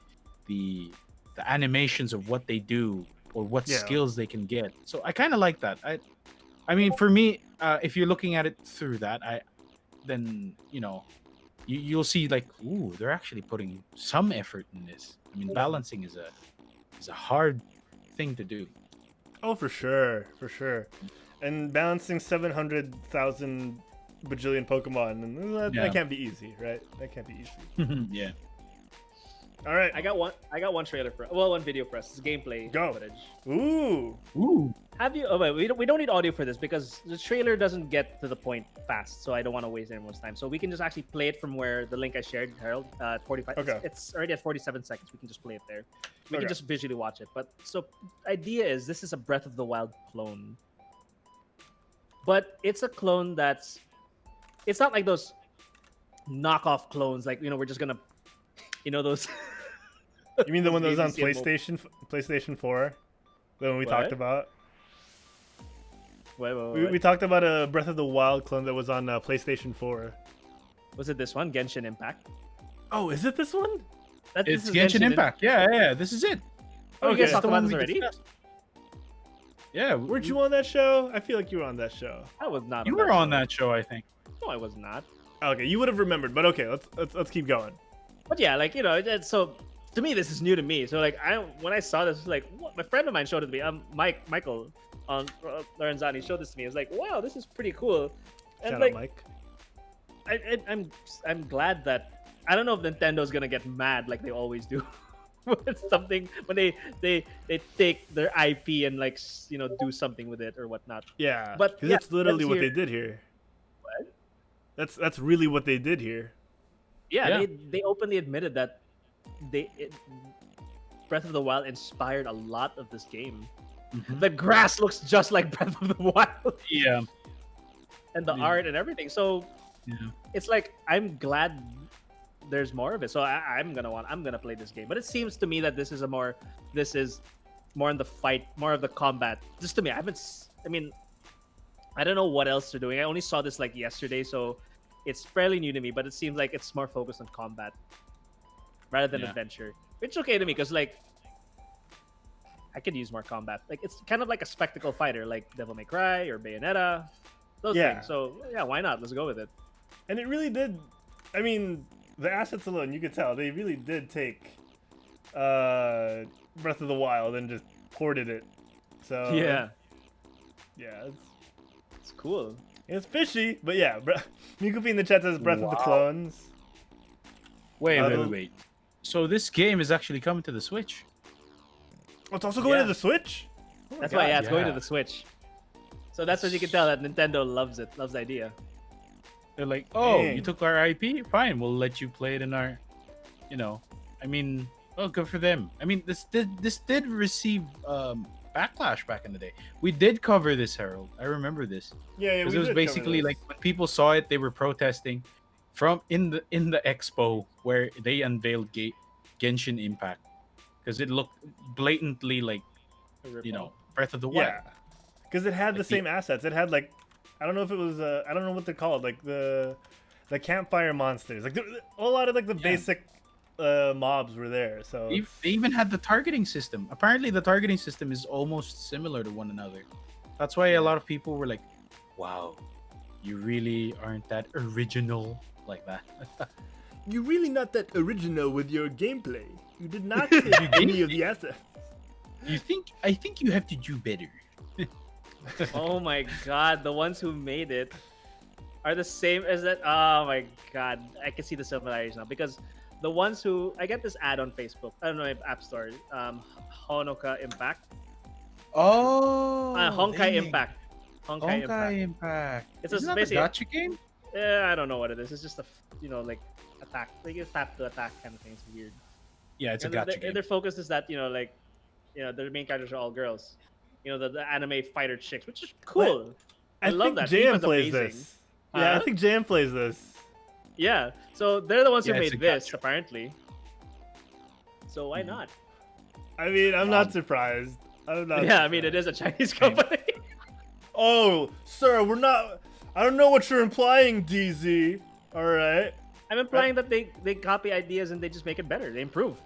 animations of what they do or what skills they can get. So I kind of like that. I mean, for me, if you're looking at it through that, then you'll see, like, ooh, they're actually putting some effort in this. I mean, balancing is a hard thing to do. Oh, for sure, for sure. And balancing 700,000 bajillion Pokemon, and that can't be easy, right? That can't be easy. Yeah. All right. I got one trailer one video for us. It's gameplay Go. footage. Ooh. Have you? Oh wait, we don't need audio for this because the trailer doesn't get to the point fast, so I don't want to waste everyone's time. So we can just actually play it from where the link I shared, Herald, 45. Okay. It's already at 47 seconds. We can just play it there. We Okay. can just visually watch it. But so idea is this is a Breath of the Wild clone, but it's a clone it's not like those knockoff clones. Like we're just gonna, those. You mean the one that was on BBC PlayStation 4? The one we What? talked about? Wait. We talked about a Breath of the Wild clone that was on PlayStation 4. Was it this one, Genshin Impact? Oh, is it this one? It's Genshin Impact. Yeah. This is it. Oh, you Okay. guys talked the about one this we already? discussed. Yeah. Weren't you on that show? I feel like you were on that show. I was not. You were on that show, I think. No, I was not. Okay, you would have remembered, but okay, let's keep going. But yeah, like so to me this is new to me. So like when I saw this, like what? My friend of mine showed it to me. Michael on Lorenzani showed this to me. I was like, wow, this is pretty cool. And Shout like out, Mike. I'm glad that I don't know if Nintendo's gonna get mad like they always do. When something when they take their IP and like do something with it or whatnot. Yeah, but because yeah, that's literally let's what hear- they did here. What? That's really what they did here. Yeah, they openly admitted that Breath of the Wild inspired a lot of this game. Mhm. The grass looks just like Breath of the Wild, Yeah. and the Yeah. art and everything. So Yeah. it's like I'm glad there's more of it. So I'm gonna play this game. But it seems to me that this is more in the fight, more of the combat. Just to me, I don't know what else they're doing. I only saw this like yesterday, so it's fairly new to me. But it seems like it's more focused on combat rather than Yeah. adventure, which is okay to me because like I could use more combat. Like it's kind of like a spectacle fighter, like Devil May Cry or Bayonetta, those Yeah. things. So yeah, why not? Let's go with it. And it really did. I mean, the assets alone, you could tell they really did take Breath of the Wild and just ported it. So yeah, it's it's cool. fishy, but yeah. Mikupi in the chat says Breath of the Wow. Clones. Wait. So this game is actually coming to the Switch. Oh, it's also going Yeah. to the Switch. Oh my That's God. why, it's going to yeah. the Switch. So that's what you can tell that Nintendo loves the idea. They're like, oh, Dang. you took our IP? Fine, we'll let you play it in our, I mean, Oh, good for them. I mean, this did receive backlash back in the day. We did cover this, Herald. I remember this Yeah, because we it was did cover basically this. like when people saw it, they were protesting from in the expo where they unveiled Genshin Impact because it looked blatantly like Breath of the Wild. Yeah, because it had the Like same assets. It had like, I don't know if it was I don't know what they're called, like the campfire monsters. Like a lot of like the basic mobs were there. So They even had the targeting system. Apparently, the targeting system is almost similar to one another. That's why a lot of people were like, "Wow, you really aren't that original like that." you're really not that original with your gameplay. You did not take any of the assets. I think you have to do better. Oh my god, the ones who made it are the same as that. Oh my god, I can see the similarities now because the ones who I get this ad on Facebook. I don't know if App Store. Honoka Impact. Oh, Honkai Impact. Honkai Impact. Impact. It's Isn't that basically a gacha game? I don't know what it is. It's just a like attack. Like you tap to attack kind of thing. It's weird. Yeah, it's a And gacha game. their focus is that the main characters are all girls. The anime fighter chicks, which is cool. I love think that. JM Tifa's plays amazing. this. Yeah, I Huh? think JM plays this. Yeah, so they're the ones who Yeah, it's made a this gacha. apparently. So why not? I mean, I'm not surprised. I'm not. Yeah, I mean it is a Chinese company. Oh, sir, we're not. I don't know what you're implying, DZ. All right. I'm implying that they copy ideas and they just make it better. They improve.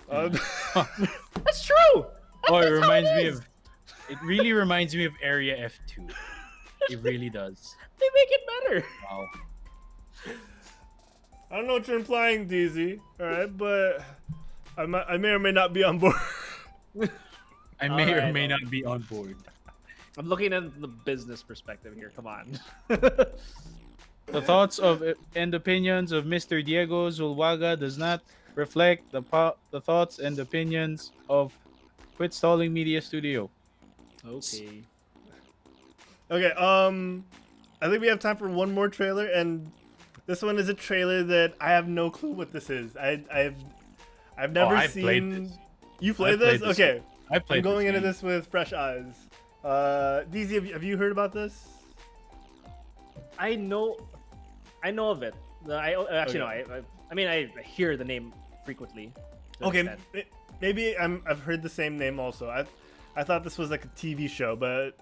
That's true. Oh, it That's how reminds me is. of. It really reminds me of Area F2. It really does. They make it better. Wow. I don't know what you're implying, DZ. All right, but I may or may not be on board. I may or Alright. may not be on board. I'm looking at the business perspective here. Come on. The thoughts of and opinions of Mr. Diego Zulwaga does not reflect the thoughts and opinions of Quit Stalling Media Studio. Okay. Okay. I think we have time for one more trailer, and this one is a trailer that I have no clue what this is. I've never I've seen. played this. You played I've this? played this Okay. I played I'm going into game. this with fresh eyes. DZ, have you heard about this? I know of it. Actually, Okay. no. I mean, I hear the name frequently. to an Okay, extent. maybe I've heard the same name also. I thought this was like a TV show, but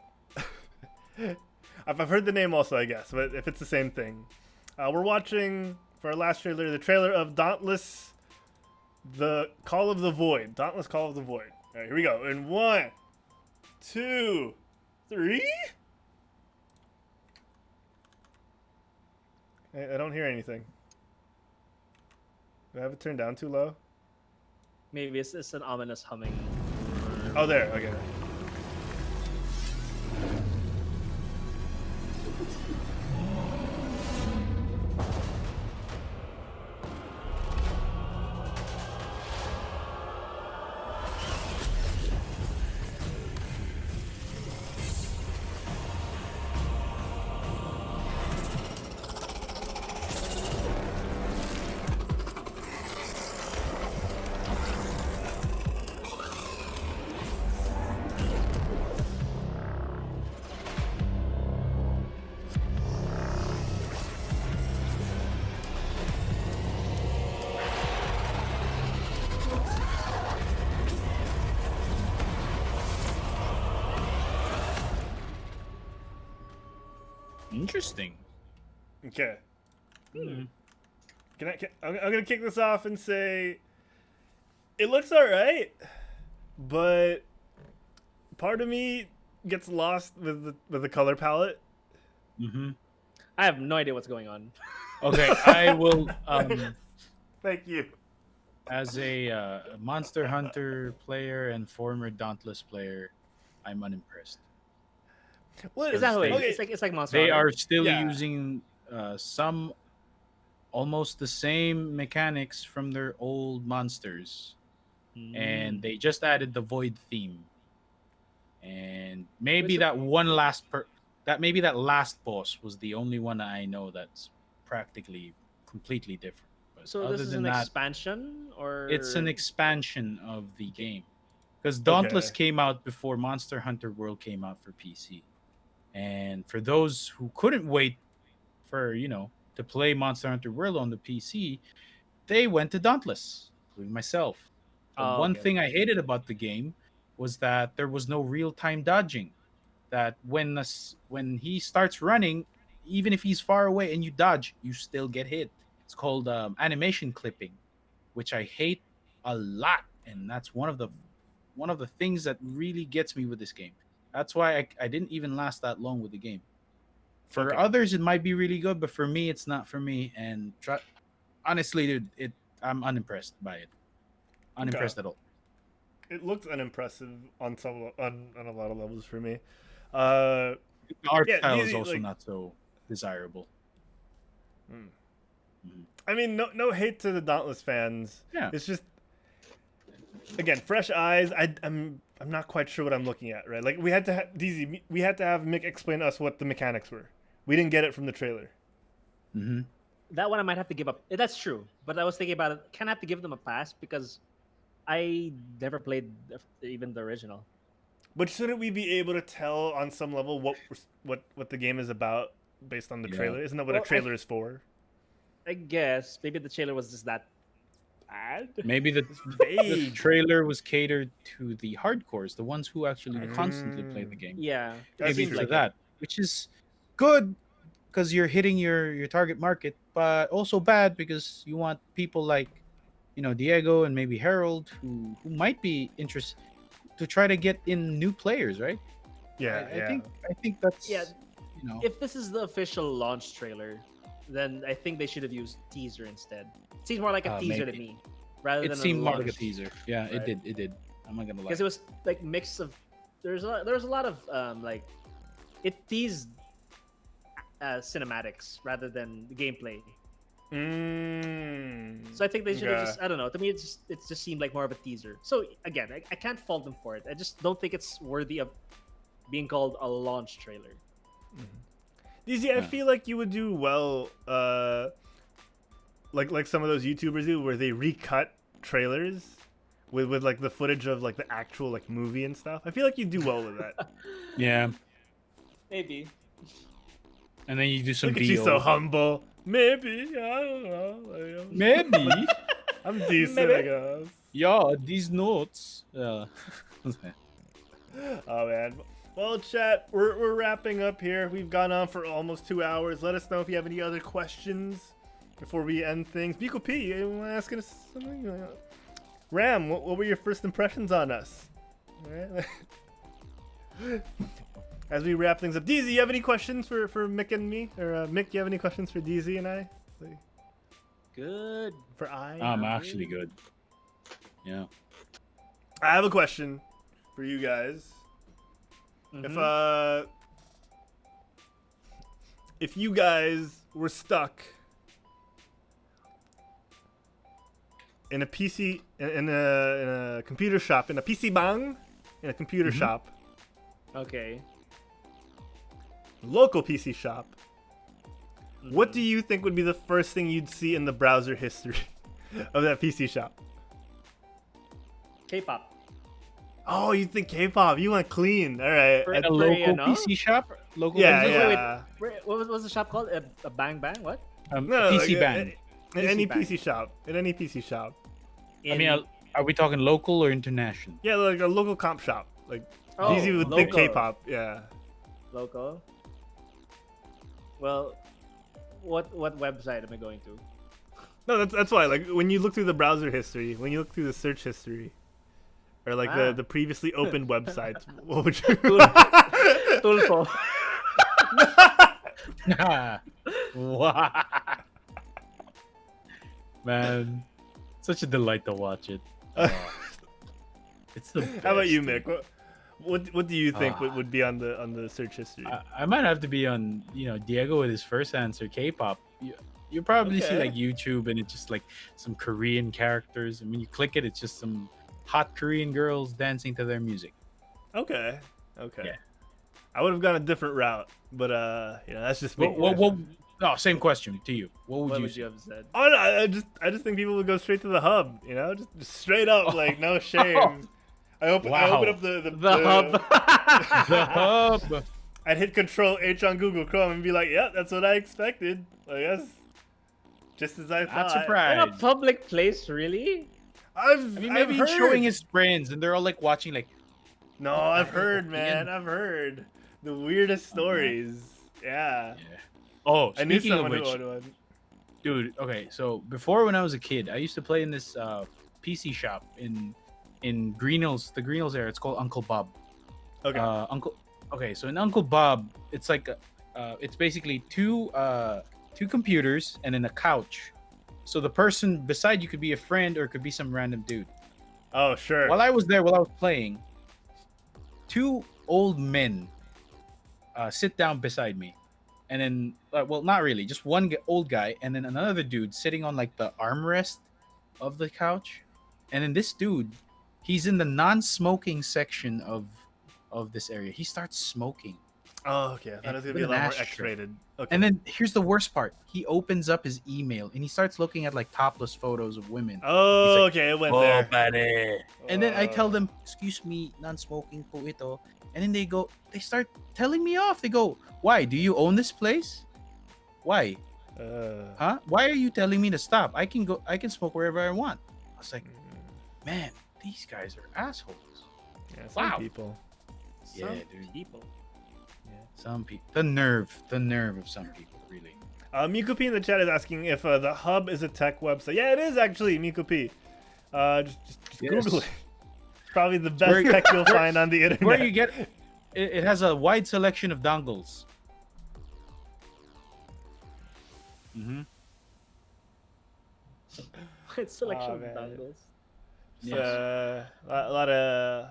I've heard the name also, I guess. But if it's the same thing, we're watching for our last trailer the trailer of Dauntless, the Call of the Void. Dauntless Call of the Void. All right, here we go. In 1, 2, 3. I don't hear anything. Do I have it turned down too low? Maybe it's an ominous humming. Oh, there. Okay. Interesting. Okay. I'm gonna kick this off and say it looks alright, but part of me gets lost with the color palette. Mm-hmm. I have no idea what's going on. Okay, I will. Thank you. As a Monster Hunter player and former Dauntless player, I'm unimpressed. What Is that how it is? okay. It's like Monster They Hunter. are still Yeah. using some almost the same mechanics from their old monsters, and they just added the void theme. And maybe Which- that one last maybe that last boss was the only one I know that's practically completely different. But But So other this is than an that, expansion, or it's an expansion of the game. Because Dauntless came out before Monster Hunter World came out for PC. And for those who couldn't wait for, to play Monster Hunter World on the PC, they went to Dauntless, including myself. The Oh, one okay. thing I hated about the game was that there was no real-time dodging. That when he starts running, even if he's far away and you dodge, you still get hit. It's called animation clipping, which I hate a lot, and that's one of the things that really gets me with this game. That's why I didn't even last that long with the game. For Okay. others, it might be really good, but for me, it's not for me. And honestly, dude, I'm unimpressed by it. Unimpressed at all. It looked unimpressive on on a lot of levels for me. Uh, The art Yeah, style is these, also like- not so desirable. I mean, no hate to the Dauntless fans. Yeah. It's just, again, fresh eyes. I'm not quite sure what I'm looking at. Right, like we had to DZ, we had to have Mick explain to us what the mechanics were. We didn't get it from the trailer. Mm-hmm. That one I might have to give up. That's true, but I was thinking about it. Can I have to give them a pass because I never played even the original. But shouldn't we be able to tell on some level what the game is about based on the Yeah. trailer? Isn't that what Well, a trailer is for? I guess maybe the trailer was just that bad. Maybe the Vague. trailer was catered to the hardcores, the ones who actually constantly play the game. Yeah, That Maybe seems for like that, which is good because you're hitting your target market, but also bad because you want people like, Diego and maybe Herald who might be interested to try to get in new players, right? Yeah, I think that's Yeah. you know If this is the official launch trailer, then I think they should have used teaser instead. It seems more like a teaser to maybe. me, rather it than seemed a more like a launch. teaser. Yeah, Right. it did. I'm not gonna lie. Because it was like mix of there was a lot of like it teased cinematics rather than the gameplay. So I think they should have just I don't know. To me, it just seemed like more of a teaser. So again, I can't fault them for it. I just don't think it's worthy of being called a launch trailer. DZ, I feel like you would do well, like some of those YouTubers do, where they recut trailers with like the footage of like the actual like movie and stuff. I feel like you do well with that. Yeah, Maybe. and then you do some Look at you, VO. so humble. Maybe, I don't know. Maybe. I'm decent, Maybe. I guess. Yeah, these notes. Oh man. Well, chat, we're wrapping up here. We've gone on for almost 2 hours. Let us know if you have any other questions before we end things. Biko P, you want to ask us something? Ram, what were your first impressions on us? Alright. As we wrap things up, DZ, you have any questions for Mick and me? Or Mick, you have any questions for DZ and I? Good. For I? I'm actually good. Yeah. I have a question for you guys. If you guys were stuck in a PC in a computer shop, in a PC bang, in a computer shop, Okay. local PC shop, what do you think would be the first thing you'd see in the browser history of that PC shop? K-pop. Oh, you think K-pop? You went clean. All right. For- A Korea, local no? PC shop. Local Yeah, PC shop? yeah. What was the shop called? A Bang Bang? What? No, PC like, band. In any PC bang. PC shop. In any PC shop. I mean, are we talking local or international? Yeah, like a local comp shop. Like Oh, DZ would think local. K-pop. Yeah. Local. Well, what website am I going to? No, that's why. Like when you look through the browser history, when you look through the search history, or like Ah. the previously opened websites, what would you? Tulfo. Wow. Man, such a delight to watch it. It's the best. How about you, dude. Mick? What do you think Ah. would be on the search history? I might have to be on, Diego with his first answer, K-pop. You probably see Okay. like YouTube and it's just like some Korean characters. And when you click it, it's just some hot Korean girls dancing to their music. Okay. Yeah. I would have gone a different route, but that's just me. What No, same question to you. What would What you would say? you have said? Oh, no, I just think people would go straight to the hub. You know, just straight up, like no shame. I open Wow. up the The hub. The hub. I'd hit Control H on Google Chrome and be like, "Yeah, that's what I expected." I guess, just as I Not thought. In a surprised. public place, really? I mean, I've maybe he's heard. showing his friends, and they're all like watching, like, No, I've Hey, heard, again. man. I've heard the weirdest stories. Yeah. yeah. Oh, I knew speaking of someone who which, owned one. dude. Okay, so before when I was a kid, I used to play in this PC shop in Green Hills, the Green Hills area. It's called Uncle Bob. Okay. Uncle. Okay, so in Uncle Bob, it's like it's basically two computers and then a couch. So the person beside you could be a friend or it could be some random dude. Oh, sure. While I was there, while I was playing, two old men sit down beside me, and then well, not really, just one old guy, and then another dude sitting on like the armrest of the couch, and then this dude, he's in the non-smoking section of this area. He starts smoking. Oh, okay. I thought it was gonna be a With lot an more ashtray. X-rated. Okay. And then here's the worst part. He opens up his email and he starts looking at like topless photos of women. Oh, like, okay. It went there. buddy. And then I tell Oh. them, "Excuse me, non-smoking po ito." And then they start telling me off. They go, "Why? Do you own this place? Why? Huh? Why are you telling me to stop? I can smoke wherever I want." I was like, man, these guys are assholes. Yeah, some Wow. people. Yeah, Some dude. people. Some people. The nerve of some people, really. Miku P in the chat is asking if the hub is a tech website. Yeah, it is actually, Miku P. Just Yes. Google it. It's probably the best where- tech you'll find on the internet. Where you get it has a wide selection of dongles. Mm-hmm. It's selection Oh, of man. dongles. It's, a lot of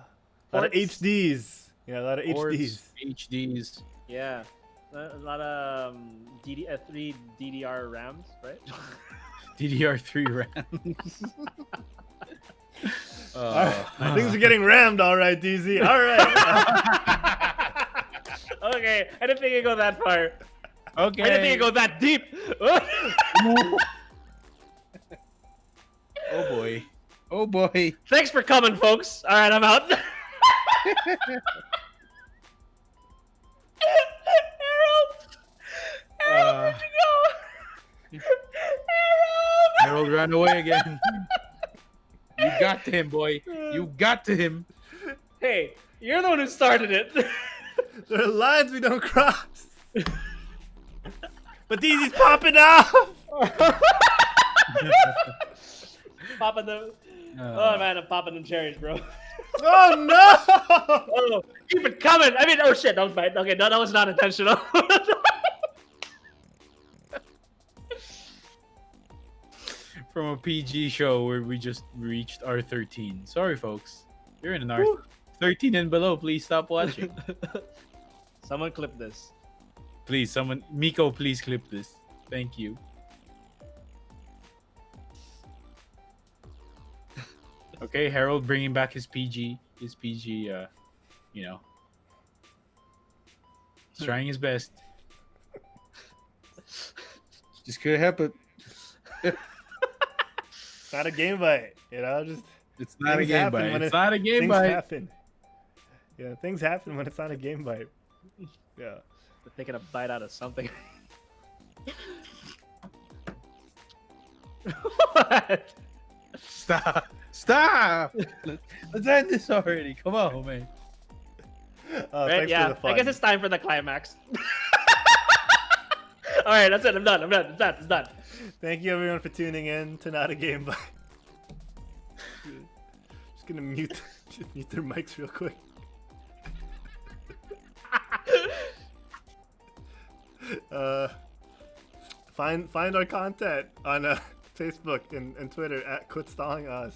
Ports. HDs. Yeah, a lot of HDs. HDs. Yeah. A lot of three DDR RAMs, right? DDR3 RAMs. Things are getting rammed, all right, DZ. All right. Okay, I didn't think it'd go that far. Okay. I didn't think it'd go that deep. Oh boy. Oh boy. Thanks for coming, folks. All right, I'm out. Harold, where'd you go? Harold ran away again. You got to him, boy. You got to him. Hey, you're the one who started it. There are lines we don't cross. But DZ's popping off. Popping the. Oh man, I'm popping them cherries, bro. Oh no! Oh, keep it coming. I mean, oh shit, that was bad. Okay, no, that was not intentional. From a PG show where we just reached R13. Sorry, folks. You're in an R13 and below. Please stop watching. Someone clip this. Please, someone. Miko, please clip this. Thank you. Okay, Harold bringing back his PG. His PG, you know. He's trying his best. Just couldn't help it. It's not a game bite, you know. Just It's not a things game happen bite. when It's not a game things bite. happen. Yeah, things happen when it's not a game bite. Yeah. They're taking a bite out of something. What? Stop. Stop. Let's end this already. Come on, man. Oh, Right? thanks for Yeah. the fun. I guess it's time for the climax. All right, that's it. I'm done. It's done. Thank you everyone for tuning in to Not a Game Bite. Just gonna mute their mics real quick. Find our content on Facebook and Twitter at Quit Stalling Us.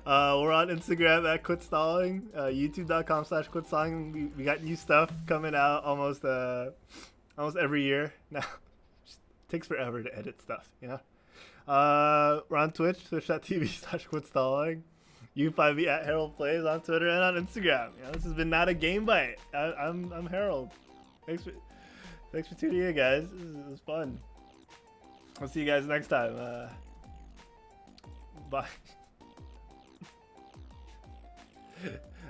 We're on Instagram at Quit Stalling, youtube.com/quitstalling. We got new stuff coming out almost every year now. Just takes forever to edit stuff, you know. We're on Twitch, twitch.tv/quitstalling. You can find me at Herald Plays on Twitter and on Instagram. You know, this has been Not a Game Bite. I'm Herald. Thanks Thanks for tuning in, guys. It was fun. I'll see you guys next time. Bye.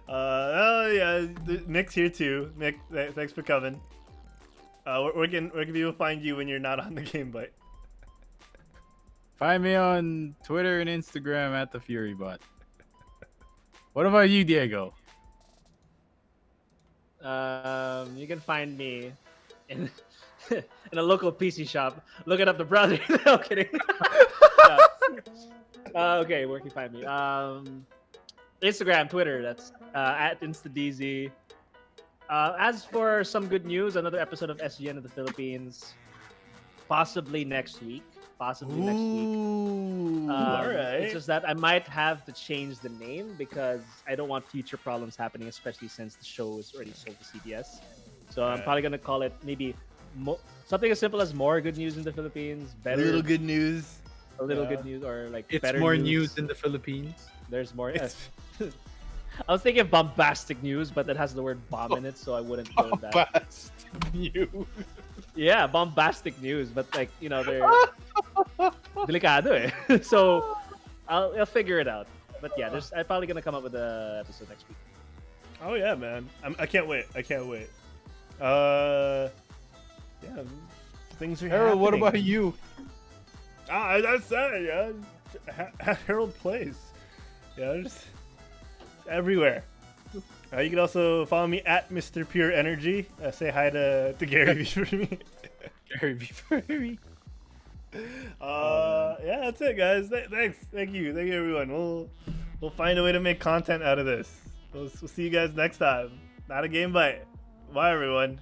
Oh yeah, Mick's here too. Mick, thanks for coming. Where can people find you when you're not on the GameByte? Find me on Twitter and Instagram at the FuryBot. What about you, Diego? You can find me in in a local PC shop. Looking up the brother. No kidding. Okay, where can you find me? Instagram, Twitter. That's at InstaDZ. As for some good news, another episode of SGN in the Philippines, possibly next week. Ooh, all right. It's just that I might have to change the name because I don't want future problems happening, especially since the show is already sold to CBS. So I'm probably gonna call it maybe something as simple as more good news in the Philippines. Better, A little good news. a little good news, or like It's better more news in the Philippines. There's more. It's- I was thinking of bombastic news, but it has the word bomb in it, so I wouldn't go with that. Best news. Yeah, bombastic news, but like they're delicado eh. So I'll figure it out. But yeah, I'm probably gonna come up with the episode next week. Oh yeah, man. I can't wait. Yeah, things are Harold, what happening. about you? I said, yeah. Herald plays. Yeah, just everywhere. You can also follow me at Mr. Pure Energy. Say hi to Gary for me. Gary before me. Yeah, that's it, guys. Thank you, everyone. We'll find a way to make content out of this. We'll see you guys next time. Not a GameByte. Bye, everyone.